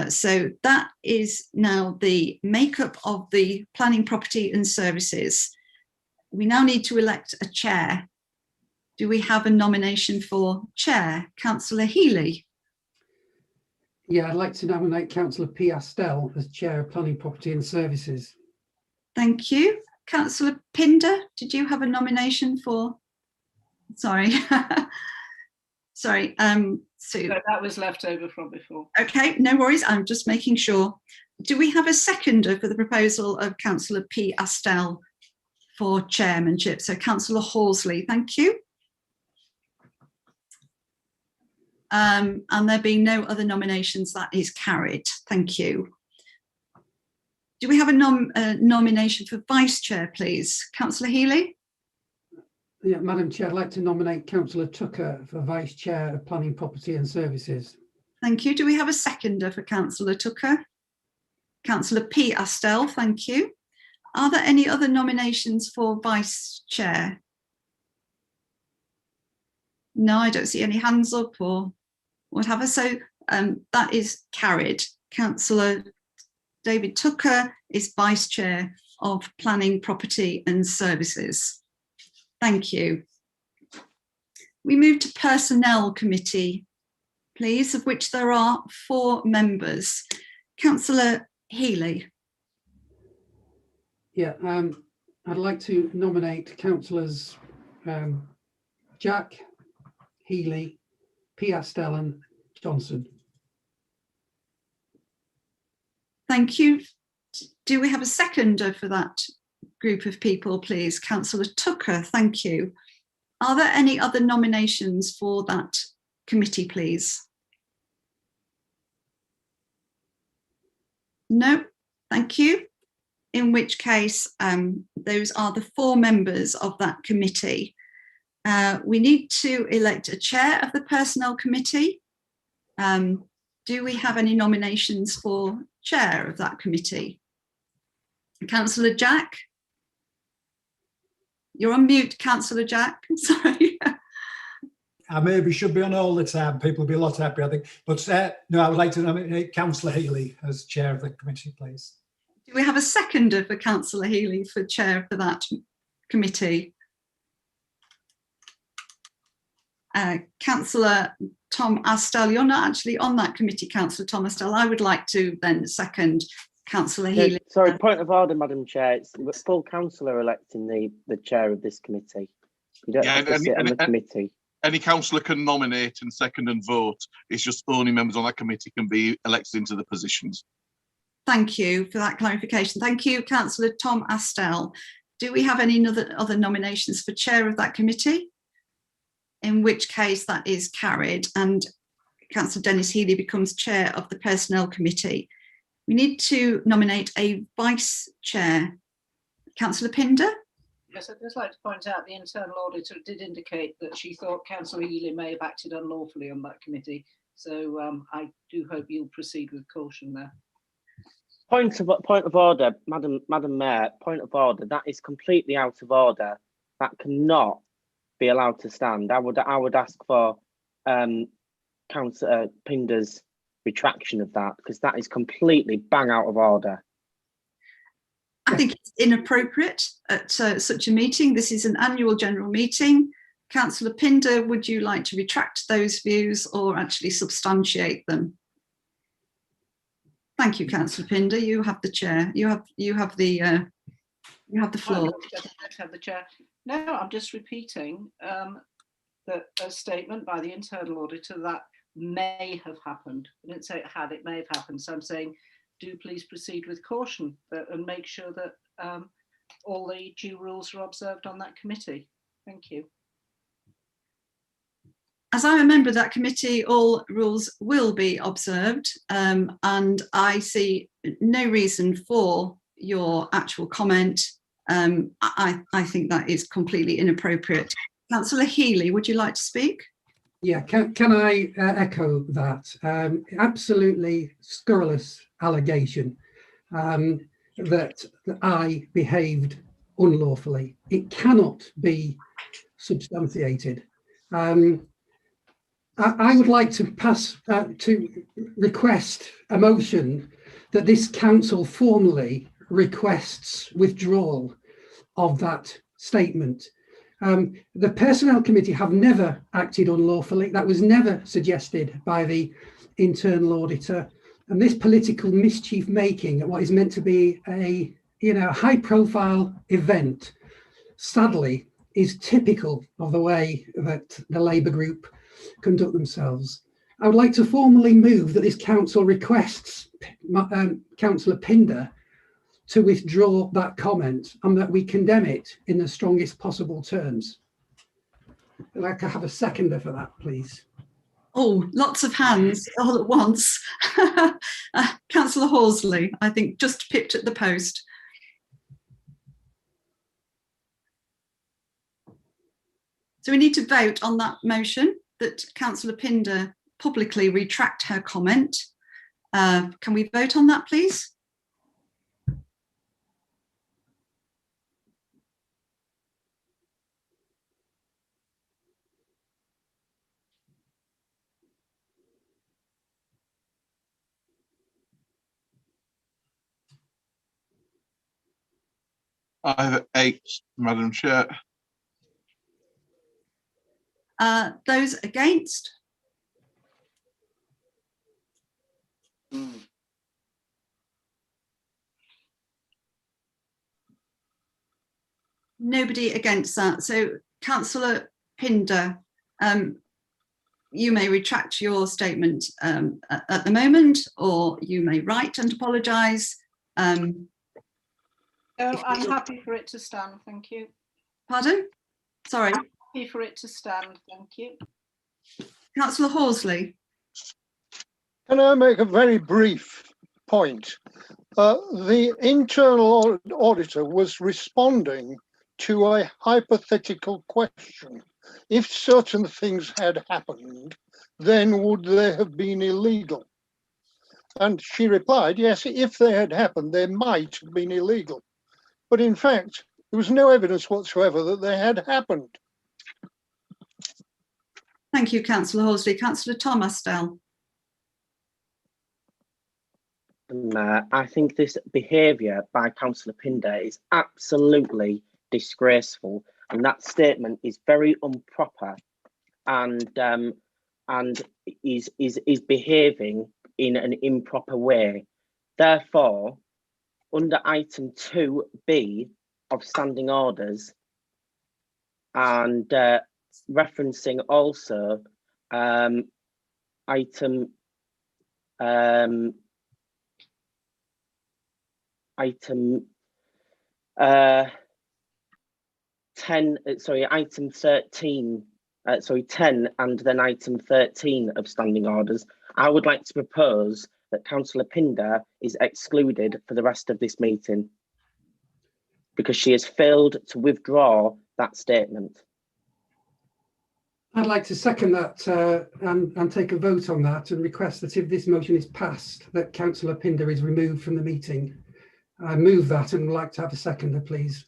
[SPEAKER 7] So that is now the makeup of the Planning, Property and Services. We now need to elect a chair. Do we have a nomination for chair? Councillor Healy.
[SPEAKER 4] Yeah, I'd like to nominate Councillor P. Astell as chair of Planning, Property and Services.
[SPEAKER 7] Thank you. Councillor Pinder, did you have a nomination for? Sorry. Sorry. Sue.
[SPEAKER 3] No, that was left over from before.
[SPEAKER 7] Okay, no worries. I'm just making sure. Do we have a seconder for the proposal of Councillor P. Astell for chairmanship? So Councillor Horsley, thank you. And there being no other nominations, that is carried. Thank you. Do we have a nomination for vice chair, please? Councillor Healy?
[SPEAKER 4] Yeah, Madam Chair, I'd like to nominate Councillor Tucker for vice chair of Planning, Property and Services.
[SPEAKER 7] Thank you. Do we have a seconder for Councillor Tucker? Councillor P. Astell, thank you. Are there any other nominations for vice chair? No, I don't see any hands up or whatever. So that is carried. Councillor David Tucker is vice chair of Planning, Property and Services. Thank you. We move to Personnel Committee, please, of which there are 4 members. Councillor Healy.
[SPEAKER 4] Yeah, I'd like to nominate Councillors Jack, Healy, P. Astell and Johnson.
[SPEAKER 7] Thank you. Do we have a seconder for that group of people, please? Councillor Tucker, thank you. Are there any other nominations for that committee, please? No, thank you. In which case, those are the 4 members of that committee. We need to elect a chair of the Personnel Committee. Do we have any nominations for chair of that committee? Councillor Jack? You're on mute, Councillor Jack. Sorry.
[SPEAKER 8] I maybe should be on all the time. People will be a lot happier, I think. But no, I would like to nominate Councillor Healy as chair of the committee, please.
[SPEAKER 7] Do we have a seconder for Councillor Healy for chair for that committee? Councillor Tom Astell, you're not actually on that committee, Councillor Tom Astell. I would like to then second Councillor Healy.
[SPEAKER 2] Sorry, point of order, Madam Chair. It's the full councillor electing the chair of this committee. You don't have to sit on the committee.
[SPEAKER 1] Any councillor can nominate and second and vote. It's just only members on that committee can be elected into the positions.
[SPEAKER 7] Thank you for that clarification. Thank you, Councillor Tom Astell. Do we have any other nominations for chair of that committee? In which case that is carried and Councillor Dennis Healy becomes chair of the Personnel Committee. We need to nominate a vice chair. Councillor Pinder?
[SPEAKER 3] Yes, I'd just like to point out the internal auditor did indicate that she thought Councillor Healy may have acted unlawfully on that committee. So I do hope you'll proceed with caution there.
[SPEAKER 2] Point of order, Madam Mayor, point of order, that is completely out of order. That cannot be allowed to stand. I would ask for Councillor Pinder's retraction of that, because that is completely bang out of order.
[SPEAKER 7] I think it's inappropriate at such a meeting. This is an annual general meeting. Councillor Pinder, would you like to retract those views or actually substantiate them? Thank you, Councillor Pinder. You have the chair. You have the floor.
[SPEAKER 3] Have the chair. No, I'm just repeating a statement by the internal auditor that may have happened. I didn't say it had, it may have happened. So I'm saying, do please proceed with caution and make sure that all the due rules are observed on that committee. Thank you.
[SPEAKER 7] As I'm a member of that committee, all rules will be observed, and I see no reason for your actual comment. I think that is completely inappropriate. Councillor Healy, would you like to speak?
[SPEAKER 4] Yeah, can I echo that? Absolutely scurrilous allegation that I behaved unlawfully. It cannot be substantiated. I would like to to request a motion that this council formally requests withdrawal of that statement. The Personnel Committee have never acted unlawfully. That was never suggested by the internal auditor. And this political mischief making at what is meant to be a high-profile event, sadly, is typical of the way that the Labour group conduct themselves. I would like to formally move that this council requests Councillor Pinder to withdraw that comment and that we condemn it in the strongest possible terms. I'd like to have a seconder for that, please.
[SPEAKER 7] Oh, lots of hands all at once. Councillor Horsley, I think, just pipped at the post. So we need to vote on that motion that Councillor Pinder publicly retract her comment. Can we vote on that, please?
[SPEAKER 1] I have 8, Madam Chair.
[SPEAKER 7] Those against? Nobody against that. So Councillor Pinder, you may retract your statement at the moment, or you may write and apologise.
[SPEAKER 3] No, I'm happy for it to stand, thank you.
[SPEAKER 7] Pardon? Sorry.
[SPEAKER 3] I'm happy for it to stand, thank you.
[SPEAKER 7] Councillor Horsley.
[SPEAKER 5] Can I make a very brief point? The internal auditor was responding to a hypothetical question. If certain things had happened, then would they have been illegal? And she replied, yes, if they had happened, they might have been illegal. But in fact, there was no evidence whatsoever that they had happened.
[SPEAKER 7] Thank you, Councillor Horsley. Councillor Thomasdale.
[SPEAKER 2] I think this behaviour by Councillor Pinder is absolutely disgraceful, and that statement is very improper, and is behaving in an improper way. Therefore, under item 2B of standing orders, and referencing also item 10, sorry, item 13, sorry, 10 and then item 13 of standing orders, I would like to propose that Councillor Pinder is excluded for the rest of this meeting because she has failed to withdraw that statement.
[SPEAKER 4] I'd like to second that and take a vote on that and request that if this motion is passed, that Councillor Pinder is removed from the meeting. I move that and would like to have a seconder, please.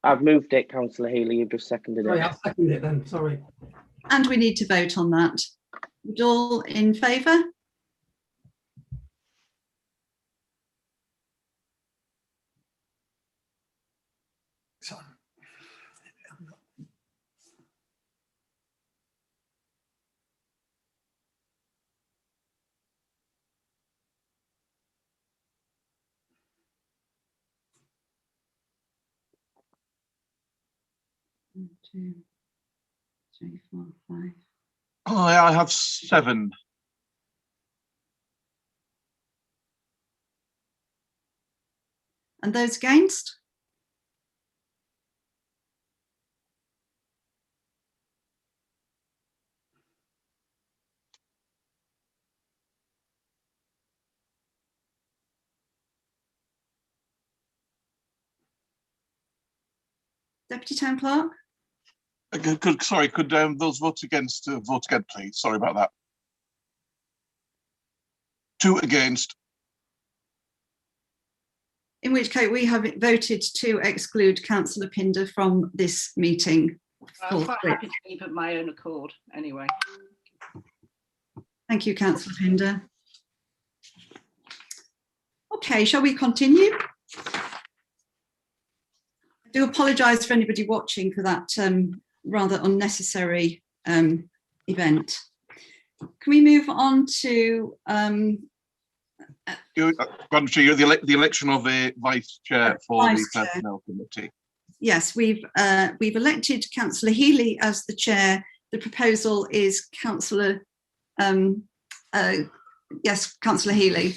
[SPEAKER 2] I've moved it, Councillor Healy, you've just seconded it.
[SPEAKER 4] Sorry, I'll second it then, sorry.
[SPEAKER 7] And we need to vote on that. Would all in favour? 1, 2, 3, 4, 5.
[SPEAKER 1] I have 7.
[SPEAKER 7] And those against? Deputy Town Clerk?
[SPEAKER 1] Could those votes against vote again, please? Sorry about that. 2 against.
[SPEAKER 7] In which case we have voted to exclude Councillor Pinder from this meeting.
[SPEAKER 3] I'm quite happy to leave of my own accord anyway.
[SPEAKER 7] Thank you, Councillor Pinder. Okay, shall we continue? I do apologise for anybody watching for that rather unnecessary event. Can we move on to
[SPEAKER 1] You're the election of a vice chair for the Personnel Committee.
[SPEAKER 7] Yes, we've elected Councillor Healy as the chair. The proposal is Councillor Councillor Healy.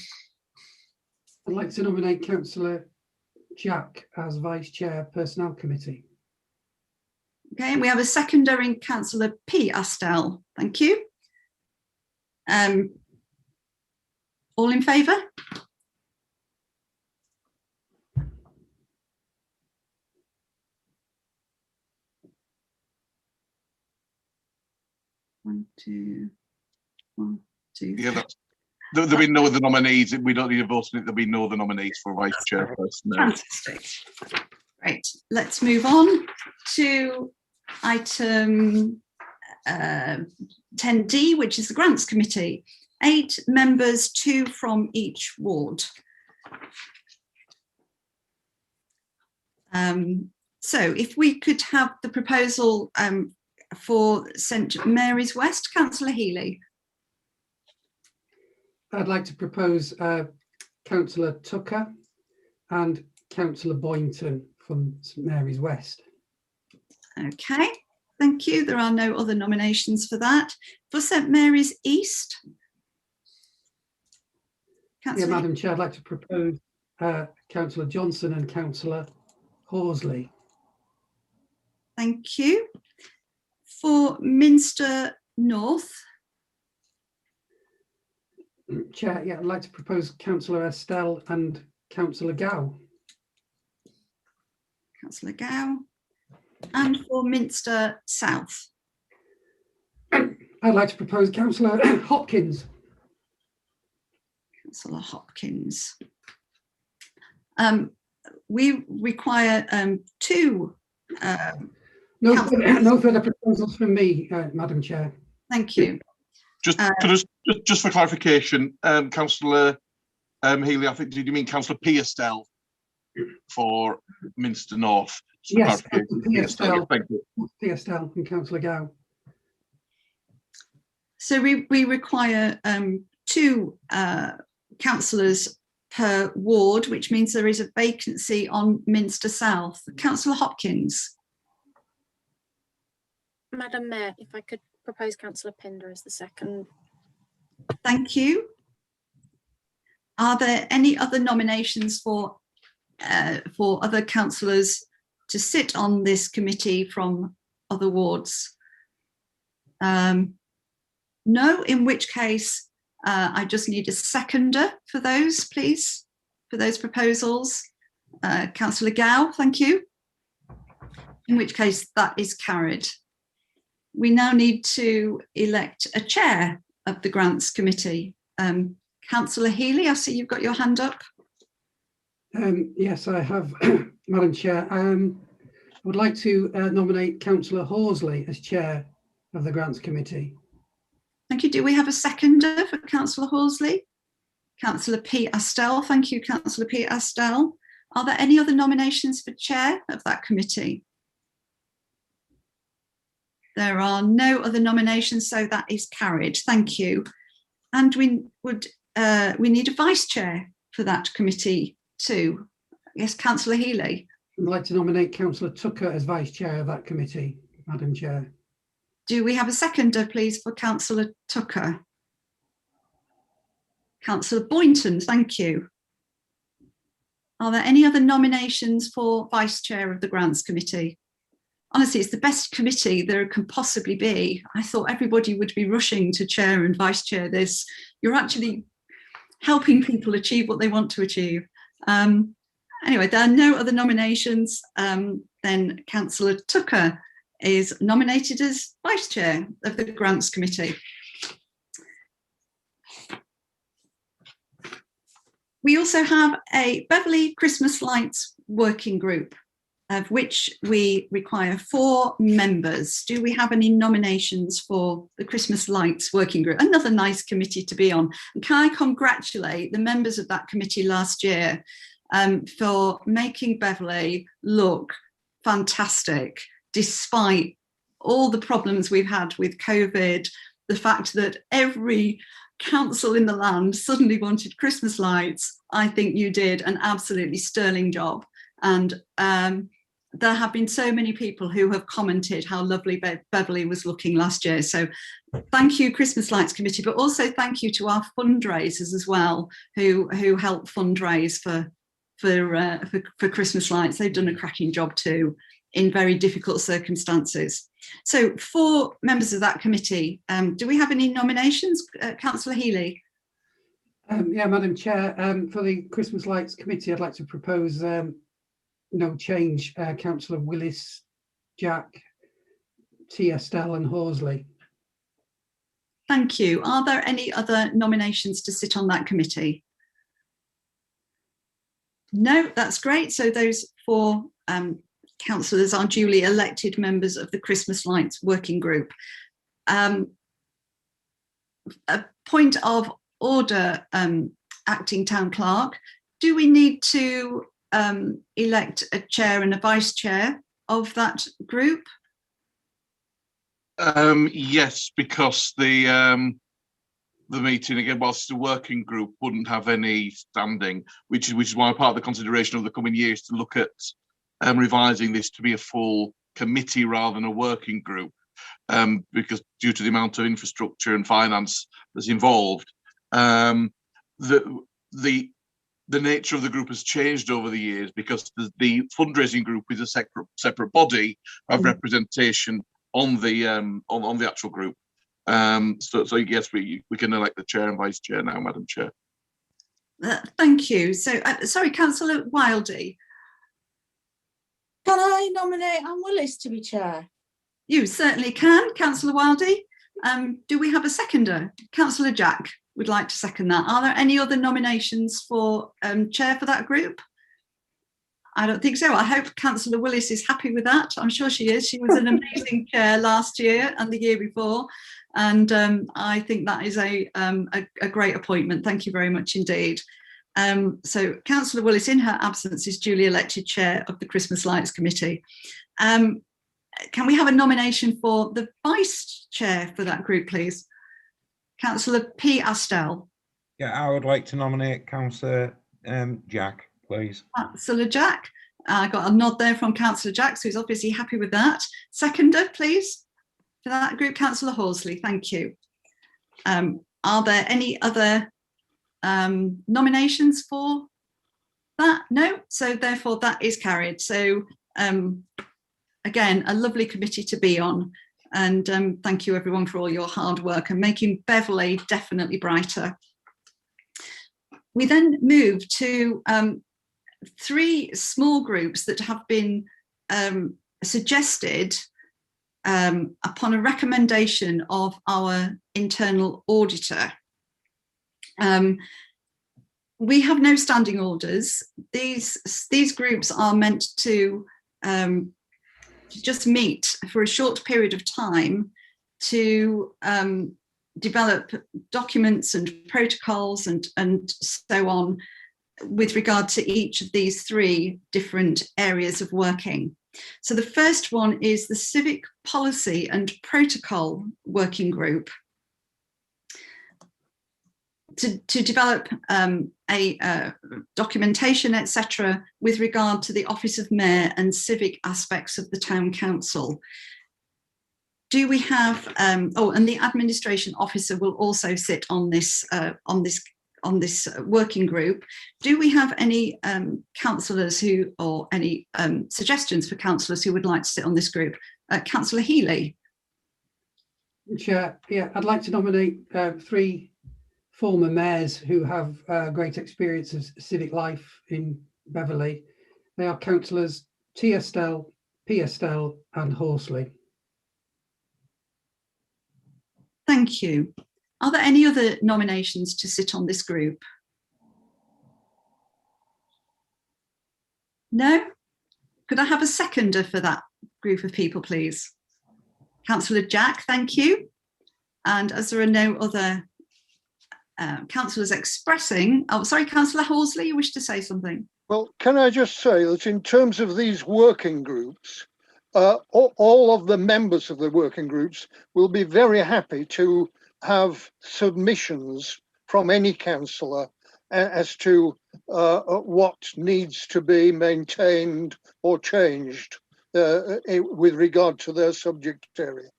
[SPEAKER 4] I'd like to nominate Councillor Jack as Vice Chair, Personnel Committee.
[SPEAKER 7] Okay, and we have a seconder in Councillor P. Astel. Thank you. All in favour? One, two.
[SPEAKER 1] Yeah, there'll be no other nominees. We don't need a vote on it. There'll be no other nominees for vice chair personnel.
[SPEAKER 7] Fantastic. Great. Let's move on to item 10D, which is the Grants Committee. 8 members, 2 from each ward. So if we could have the proposal for St Mary's West, Councillor Healy.
[SPEAKER 4] I'd like to propose Councillor Tucker and Councillor Boynton from St Mary's West.
[SPEAKER 7] Okay, thank you. There are no other nominations for that. For St Mary's East.
[SPEAKER 4] Yeah, Madam Chair, I'd like to propose Councillor Johnson and Councillor Horsley.
[SPEAKER 7] Thank you. For Minster North.
[SPEAKER 4] Chair, yeah, I'd like to propose Councillor Estelle and Councillor Gow.
[SPEAKER 7] Councillor Gow. And for Minster South.
[SPEAKER 4] I'd like to propose Councillor Hopkins.
[SPEAKER 7] Councillor Hopkins. We require 2.
[SPEAKER 4] No further proposals from me, Madam Chair.
[SPEAKER 7] Thank you.
[SPEAKER 1] Just for clarification, Councillor Healy, I think, did you mean Councillor P. Estelle for Minster North?
[SPEAKER 4] Yes, P. Estelle.
[SPEAKER 1] Thank you.
[SPEAKER 4] P. Estelle and Councillor Gow.
[SPEAKER 7] So we require 2 councillors per ward, which means there is a vacancy on Minster South. Councillor Hopkins.
[SPEAKER 9] Madam Mayor, if I could propose Councillor Pinder as the second.
[SPEAKER 7] Thank you. Are there any other nominations for other councillors to sit on this committee from other wards? No, in which case I just need a seconder for those, please, for those proposals. Councillor Gow, thank you. In which case that is carried. We now need to elect a chair of the Grants Committee. Councillor Healy, I see you've got your hand up.
[SPEAKER 4] Yes, I have, Madam Chair. I would like to nominate Councillor Horsley as chair of the Grants Committee.
[SPEAKER 7] Thank you. Do we have a seconder for Councillor Horsley? Councillor P. Astel. Thank you, Councillor P. Astel. Are there any other nominations for chair of that committee? There are no other nominations, so that is carried. Thank you. And we need a vice chair for that committee too. Yes, Councillor Healy.
[SPEAKER 4] I'd like to nominate Councillor Tucker as Vice Chair of that committee, Madam Chair.
[SPEAKER 7] Do we have a seconder, please, for Councillor Tucker? Councillor Boynton, thank you. Are there any other nominations for Vice Chair of the Grants Committee? Honestly, it's the best committee there can possibly be. I thought everybody would be rushing to chair and vice chair this. You're actually helping people achieve what they want to achieve. Anyway, there are no other nominations. Then Councillor Tucker is nominated as Vice Chair of the Grants Committee. We also have a Beverley Christmas Lights Working Group, of which we require 4 members. Do we have any nominations for the Christmas Lights Working Group? Another nice committee to be on. And can I congratulate the members of that committee last year for making Beverley look fantastic, despite all the problems we've had with COVID, the fact that every council in the land suddenly wanted Christmas lights. I think you did an absolutely sterling job. And there have been so many people who have commented how lovely Beverley was looking last year. So thank you, Christmas Lights Committee, but also thank you to our fundraisers as well, who help fundraise for Christmas lights. They've done a cracking job too in very difficult circumstances. So 4 members of that committee. Do we have any nominations? Councillor Healy.
[SPEAKER 4] Yeah, Madam Chair, for the Christmas Lights Committee, I'd like to propose no change, Councillor Willis, Jack, T. Estelle and Horsley.
[SPEAKER 7] Thank you. Are there any other nominations to sit on that committee? No, that's great. So those 4 councillors are duly elected members of the Christmas Lights Working Group. A point of order, Acting Town Clerk, do we need to elect a chair and a vice chair of that group?
[SPEAKER 1] Yes, because the meeting, again, whilst it's a working group, wouldn't have any standing, which is why part of the consideration of the coming years to look at revising this to be a full committee rather than a working group, because due to the amount of infrastructure and finance that's involved, the nature of the group has changed over the years, because the fundraising group is a separate body of representation on the actual group. So yes, we can elect the chair and vice chair now, Madam Chair.
[SPEAKER 7] Thank you. So sorry, Councillor Wildey.
[SPEAKER 10] Can I nominate Anne Willis to be chair?
[SPEAKER 7] You certainly can, Councillor Wildey. Do we have a seconder? Councillor Jack would like to second that. Are there any other nominations for chair for that group? I don't think so. I hope Councillor Willis is happy with that. I'm sure she is. She was an amazing chair last year and the year before. And I think that is a great appointment. Thank you very much indeed. So Councillor Willis, in her absence, is duly elected chair of the Christmas Lights Committee. Can we have a nomination for the vice chair for that group, please? Councillor P. Astell.
[SPEAKER 11] Yeah, I would like to nominate Councillor Jack, please.
[SPEAKER 7] Councillor Jack. I got a nod there from Councillor Jack, so he's obviously happy with that. Seconder, please, for that group, Councillor Horsley. Thank you. Are there any other nominations for that? No, so therefore that is carried. So again, a lovely committee to be on, and thank you everyone for all your hard work and making Beverley definitely brighter. We then move to 3 small groups that have been suggested upon a recommendation of our internal auditor. We have no standing orders. These groups are meant to just meet for a short period of time to develop documents and protocols and so on with regard to each of these 3 different areas of working. So the first one is the Civic Policy and Protocol Working Group. to develop a documentation, etc., with regard to the Office of Mayor and civic aspects of the Town Council. Do we have? Oh, and the administration officer will also sit on this working group. Do we have any councillors who, or any suggestions for councillors who would like to sit on this group? Councillor Healy.
[SPEAKER 4] Chair, yeah, I'd like to nominate 3 former mayors who have great experience of civic life in Beverley. They are councillors T. Estelle, P. Estelle and Horsley.
[SPEAKER 7] Thank you. Are there any other nominations to sit on this group? No? Could I have a seconder for that group of people, please? Councillor Jack, thank you. And as there are no other councillors expressing, oh, sorry, Councillor Horsley, you wish to say something?
[SPEAKER 5] Well, can I just say that in terms of these working groups, all of the members of the working groups will be very happy to have submissions from any councillor as to what needs to be maintained or changed with regard to their subject area.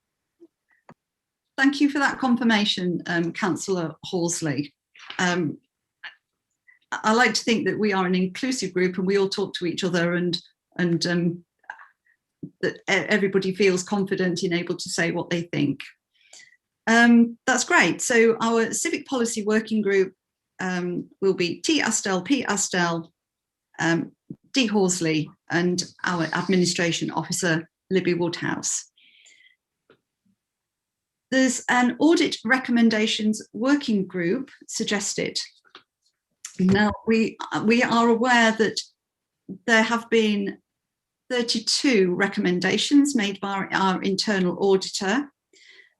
[SPEAKER 7] Thank you for that confirmation, Councillor Horsley. I like to think that we are an inclusive group and we all talk to each other, and that everybody feels confident in able to say what they think. That's great. So our civic policy working group will be T. Astell, P. Astell, D. Horsley, and our administration officer, Libby Woodhouse. There's an audit recommendations working group suggested. Now, we are aware that there have been 32 recommendations made by our internal auditor,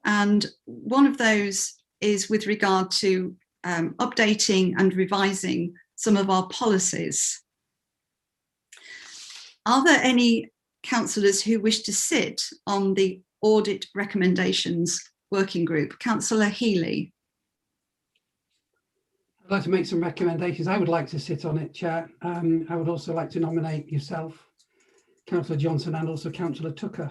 [SPEAKER 7] and one of those is with regard to updating and revising some of our policies. Are there any councillors who wish to sit on the audit recommendations working group? Councillor Healy.
[SPEAKER 4] I'd like to make some recommendations. I would like to sit on it, Chair. I would also like to nominate yourself, Councillor Johnson, and also Councillor Tucker.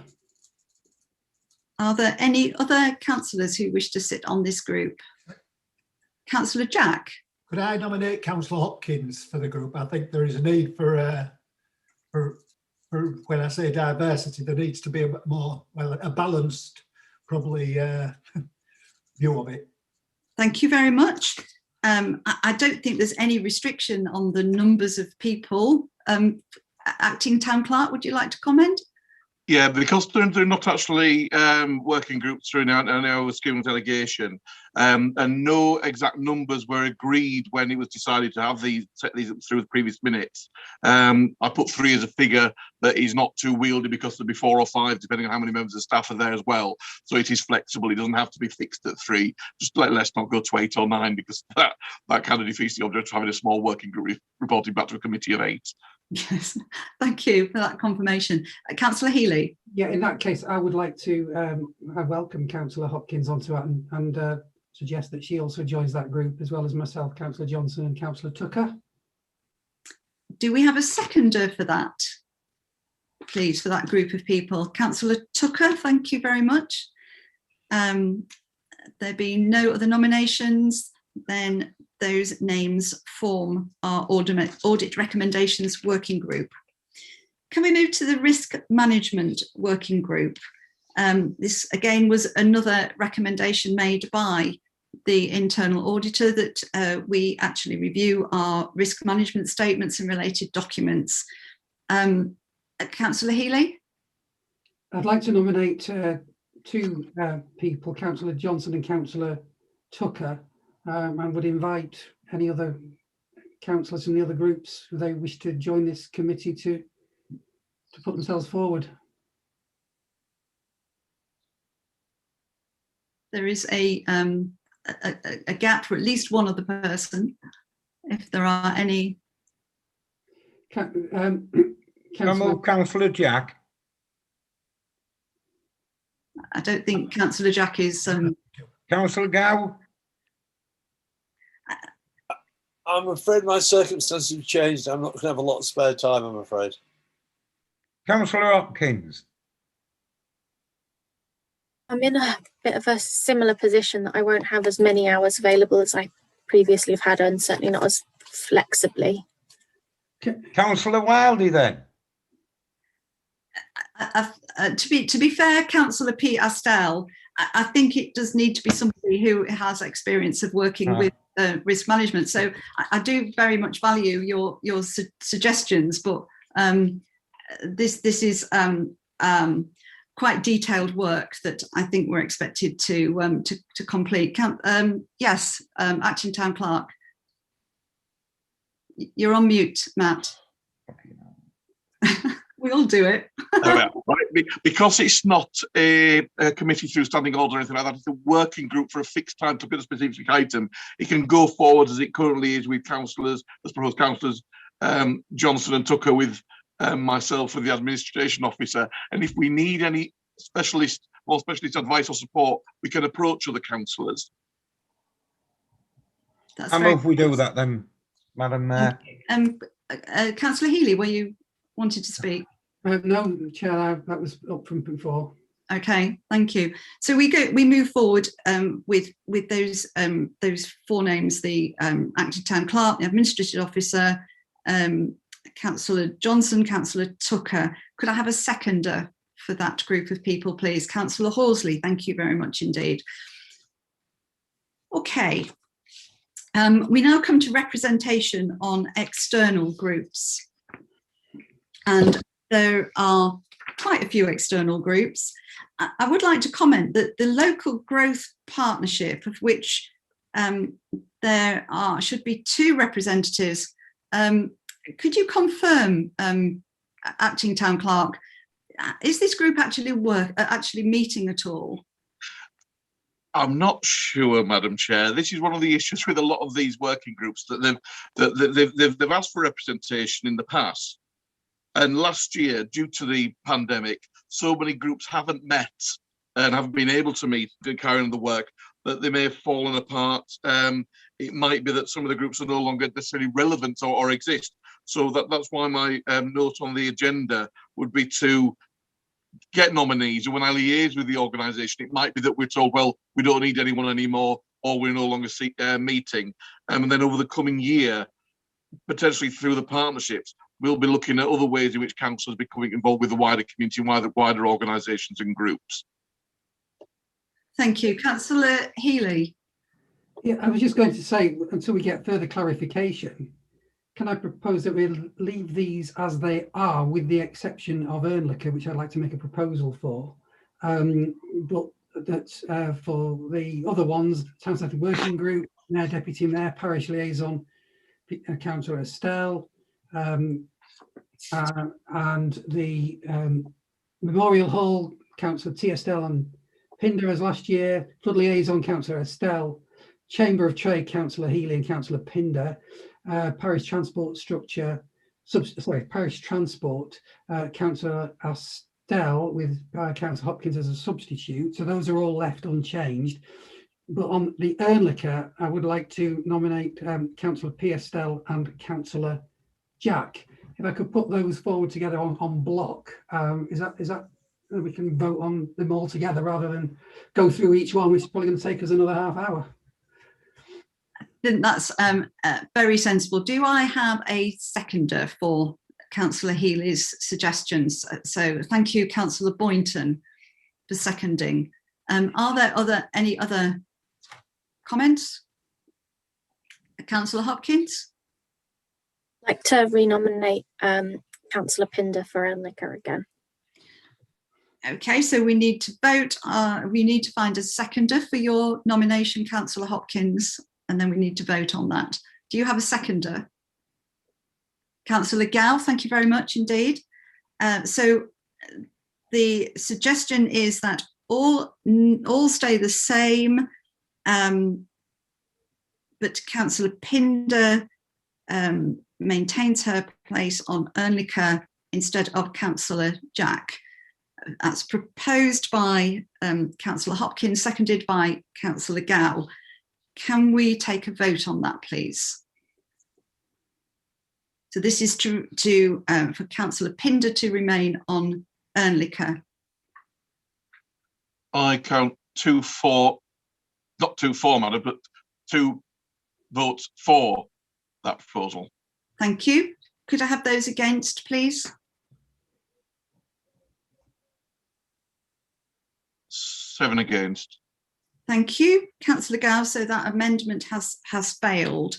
[SPEAKER 7] Are there any other councillors who wish to sit on this group? Councillor Jack.
[SPEAKER 8] Could I nominate Councillor Hopkins for the group? I think there is a need for when I say diversity, there needs to be a bit more, well, a balanced, probably, view of it.
[SPEAKER 7] Thank you very much. I don't think there's any restriction on the numbers of people. Acting Town Clerk, would you like to comment?
[SPEAKER 1] Yeah, because they're not actually working groups through our scheme delegation, and no exact numbers were agreed when it was decided to have set these through the previous minutes. I put 3 as a figure that is not too wieldy because there'll be 4 or 5 depending on how many members of staff are there as well. So it is flexible. It doesn't have to be fixed at 3. Just let's not go to 8 or 9 because that kind of defeats the object of having a small working group reporting back to a committee of 8.
[SPEAKER 7] Yes, thank you for that confirmation. Councillor Healy.
[SPEAKER 4] Yeah, in that case, I would like to welcome Councillor Hopkins onto it and suggest that she also joins that group, as well as myself, Councillor Johnson and Councillor Tucker.
[SPEAKER 7] Do we have a seconder for that, please, for that group of people? Councillor Tucker, thank you very much. There being no other nominations, then those names form our audit recommendations working group. Can we move to the risk management working group? This again was another recommendation made by the internal auditor that we actually review our risk management statements and related documents. Councillor Healy?
[SPEAKER 4] I'd like to nominate 2 people, Councillor Johnson and Councillor Tucker, and would invite any other councillors from the other groups who they wish to join this committee to put themselves forward.
[SPEAKER 7] There is a gap for at least one other person, if there are any.
[SPEAKER 11] Councillor Jack.
[SPEAKER 7] I don't think Councillor Jack is.
[SPEAKER 11] Councillor Gow.
[SPEAKER 6] I'm afraid my circumstances have changed. I'm not going to have a lot of spare time, I'm afraid.
[SPEAKER 11] Councillor Hopkins.
[SPEAKER 9] I'm in a bit of a similar position that I won't have as many hours available as I previously have had, and certainly not as flexibly.
[SPEAKER 11] Councillor Wildey then.
[SPEAKER 7] To be fair, Councillor Pete Astell, I think it does need to be somebody who has experience of working with risk management. So I do very much value your suggestions, but this is quite detailed work that I think we're expected to complete. Yes, Acting Town Clerk. You're on mute, Matt. We all do it.
[SPEAKER 1] Right. Because it's not a committee through standing order or anything like that, it's a working group for a fixed time to put a specific item. It can go forward as it currently is with councillors, as proposed councillors Johnson and Tucker, with myself for the administration officer. And if we need any specialist advice or support, we can approach other councillors.
[SPEAKER 11] I move we do that then, Madam Mayor.
[SPEAKER 7] Councillor Healy, were you wanted to speak?
[SPEAKER 4] No, Chair, that was up from before.
[SPEAKER 7] Okay, thank you. So we move forward with those four names: the acting town clerk, the administrative officer, Councillor Johnson, Councillor Tucker. Could I have a seconder for that group of people, please? Councillor Horsley, thank you very much indeed. Okay, we now come to representation on external groups. And there are quite a few external groups. I would like to comment that the Local Growth Partnership, of which there should be 2 representatives, could you confirm, Acting Town Clerk, is this group actually meeting at all?
[SPEAKER 1] I'm not sure, Madam Chair. This is one of the issues with a lot of these working groups, that they've asked for representation in the past. And last year, due to the pandemic, so many groups haven't met and haven't been able to meet to carry on the work that they may have fallen apart. It might be that some of the groups are no longer necessarily relevant or exist. So that's why my note on the agenda would be to get nominees. And when I liaise with the organisation, it might be that we're told, well, we don't need anyone anymore, or we're no longer meeting. And then over the coming year, potentially through the partnerships, we'll be looking at other ways in which councillors becoming involved with the wider community and wider organisations and groups.
[SPEAKER 7] Thank you. Councillor Healy.
[SPEAKER 4] Yeah, I was just going to say, until we get further clarification, can I propose that we leave these as they are, with the exception of Earnlicker, which I'd like to make a proposal for. But that's for the other ones, Town Centre Working Group, Mayor, Deputy Mayor, Parish Liaison, Councillor Estelle, and the Memorial Hall, Councillor T. Estelle and Pinder as last year, Flood Liaison, Councillor Estelle, Chamber of Trade, Councillor Healy and Councillor Pinder, Parish Transport Structure, Parish Transport, Councillor Estelle with Councillor Hopkins as a substitute. So those are all left unchanged. But on the Earnlicker, I would like to nominate Councillor P. Estelle and Councillor Jack. If I could put those forward together on block, is that we can vote on them all together rather than go through each one, which is probably going to take us another half hour.
[SPEAKER 7] I think that's very sensible. Do I have a seconder for Councillor Healy's suggestions? So thank you, Councillor Boynton, for seconding. Are there any other comments? Councillor Hopkins?
[SPEAKER 9] I'd like to renominate Councillor Pinder for Earnlicker again.
[SPEAKER 7] Okay, so we need to vote. We need to find a seconder for your nomination, Councillor Hopkins, and then we need to vote on that. Do you have a seconder? Councillor Gow, thank you very much indeed. So the suggestion is that all stay the same, but Councillor Pinder maintains her place on Earnlicker instead of Councillor Jack. That's proposed by Councillor Hopkins, seconded by Councillor Gow. Can we take a vote on that, please? So this is for Councillor Pinder to remain on Earnlicker.
[SPEAKER 1] I count 2 for, not 2 for, madam, but 2 votes for that proposal.
[SPEAKER 7] Thank you. Could I have those against, please?
[SPEAKER 1] 7 against.
[SPEAKER 7] Thank you, Councillor Gow. So that amendment has failed.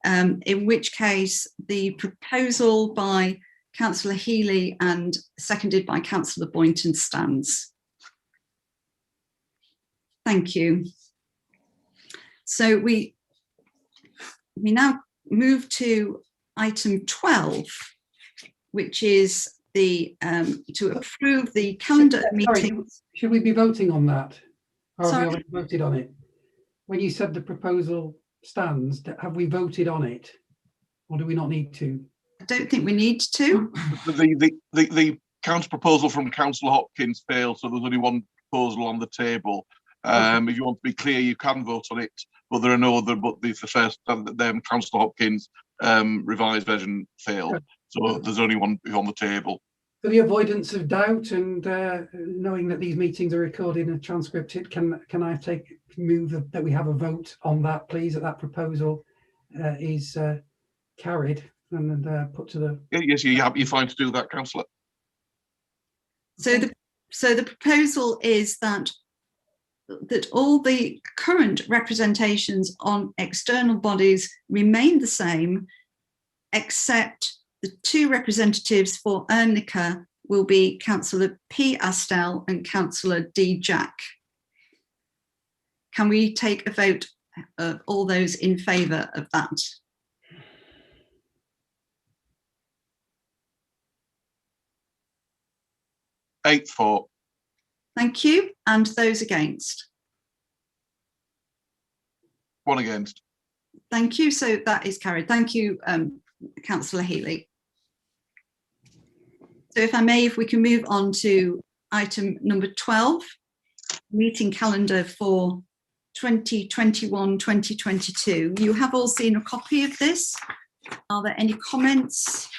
[SPEAKER 7] In which case the proposal by Councillor Healy and seconded by Councillor Boynton stands. Thank you. So we now move to item 12, which is the to approve the calendar of meetings.
[SPEAKER 4] Should we be voting on that? Or have we
[SPEAKER 7] Sorry?
[SPEAKER 4] already voted on it? When you said the proposal stands, have we voted on it? Or do we not need to?
[SPEAKER 7] I don't think we need to.
[SPEAKER 1] The counter proposal from Councillor Hopkins failed, so there's only one proposal on the table. If you want to be clear, you can vote on it, but there are no other. But the first, Councillor Hopkins' revised version failed, so there's only one on the table.
[SPEAKER 4] For the avoidance of doubt and knowing that these meetings are recorded and transcripted, can I move that we have a vote on that, please? That proposal is carried and put to the.
[SPEAKER 1] Yes, you're fine to do that, Councillor.
[SPEAKER 7] So the proposal is that all the current representations on external bodies remain the same, except the 2 representatives for Earnlicker will be Councillor P. Astel and Councillor D. Jack. Can we take a vote of all those in favour of that?
[SPEAKER 1] Eight for.
[SPEAKER 7] Thank you. And those against?
[SPEAKER 1] 1 against.
[SPEAKER 7] Thank you. So that is carried. Thank you, Councillor Healy. So if I may, if we can move on to item number 12, meeting calendar for 2021-2022. You have all seen a copy of this. Are there any comments?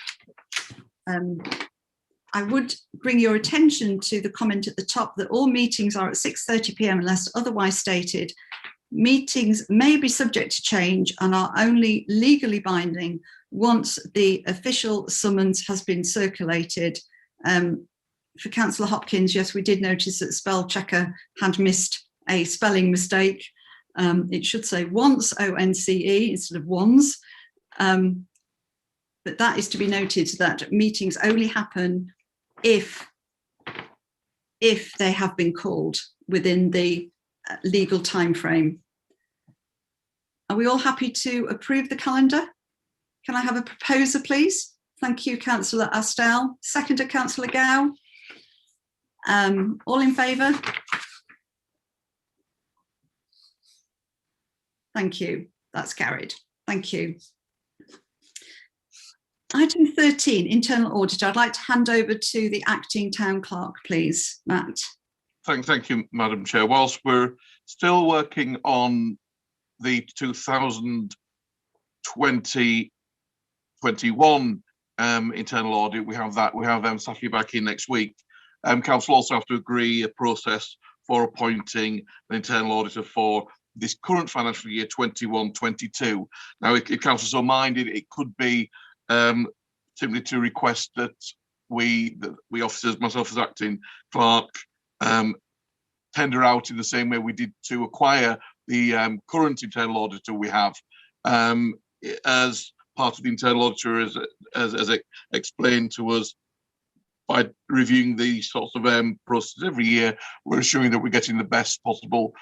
[SPEAKER 7] I would bring your attention to the comment at the top that all meetings are at 6:30 p.m. unless otherwise stated. Meetings may be subject to change and are only legally binding once the official summons has been circulated. For Councillor Hopkins, yes, we did notice that spell checker had missed a spelling mistake. It should say once, O-N-C-E, instead of ones. But that is to be noted, that meetings only happen if they have been called within the legal time frame. Are we all happy to approve the calendar? Can I have a proposer, please? Thank you, Councillor Astel. Seconder, Councillor Gow. All in favour? Thank you. That's carried. Thank you. Item 13, internal auditor. I'd like to hand over to the acting town clerk, please, Matt.
[SPEAKER 1] Thank you, Madam Chair. Whilst we're still working on the 2020-21 internal audit, we have Safi back in next week. Council also have to agree a process for appointing an internal auditor for this current financial year 21-22. Now, if Council so minded, it could be simply to request that we officers, myself as acting clerk, tender out in the same way we did to acquire the current internal auditor we have. As part of the internal auditor, as explained to us, by reviewing these sorts of processes every year, we're ensuring that we're getting the best possible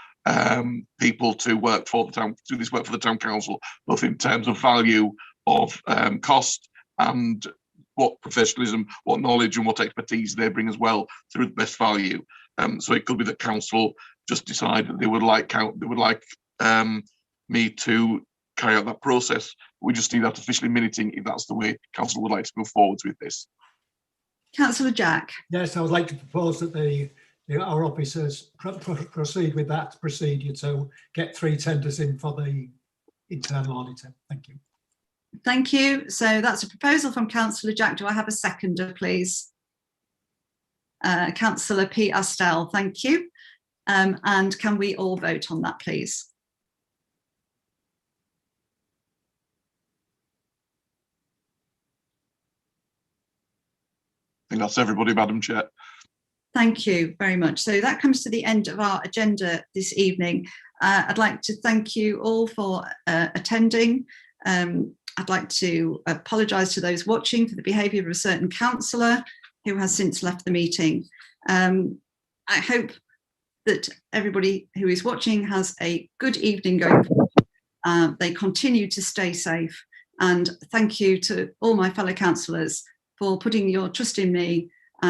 [SPEAKER 1] people to work for the town, do this work for the town council, both in terms of value of cost and what professionalism, what knowledge and what expertise they bring as well through the best value. So it could be that council just decide that they would like me to carry out that process. We just need that officially minuting if that's the way council would like to move forwards with this.
[SPEAKER 7] Councillor Jack.
[SPEAKER 8] Yes, I would like to propose that our officers proceed with that procedure to get 3 tenders in for the internal auditor. Thank you.
[SPEAKER 7] Thank you. So that's a proposal from Councillor Jack. Do I have a seconder, please? Councillor P. Astell, thank you. And can we all vote on that, please?
[SPEAKER 1] I think that's everybody, Madam Chair.
[SPEAKER 7] Thank you very much. So that comes to the end of our agenda this evening. I'd like to thank you all for attending. I'd like to apologise to those watching for the behaviour of a certain councillor who has since left the meeting. I hope that everybody who is watching has a good evening going forward. They continue to stay safe, and thank you to all my fellow councillors for putting your trust in me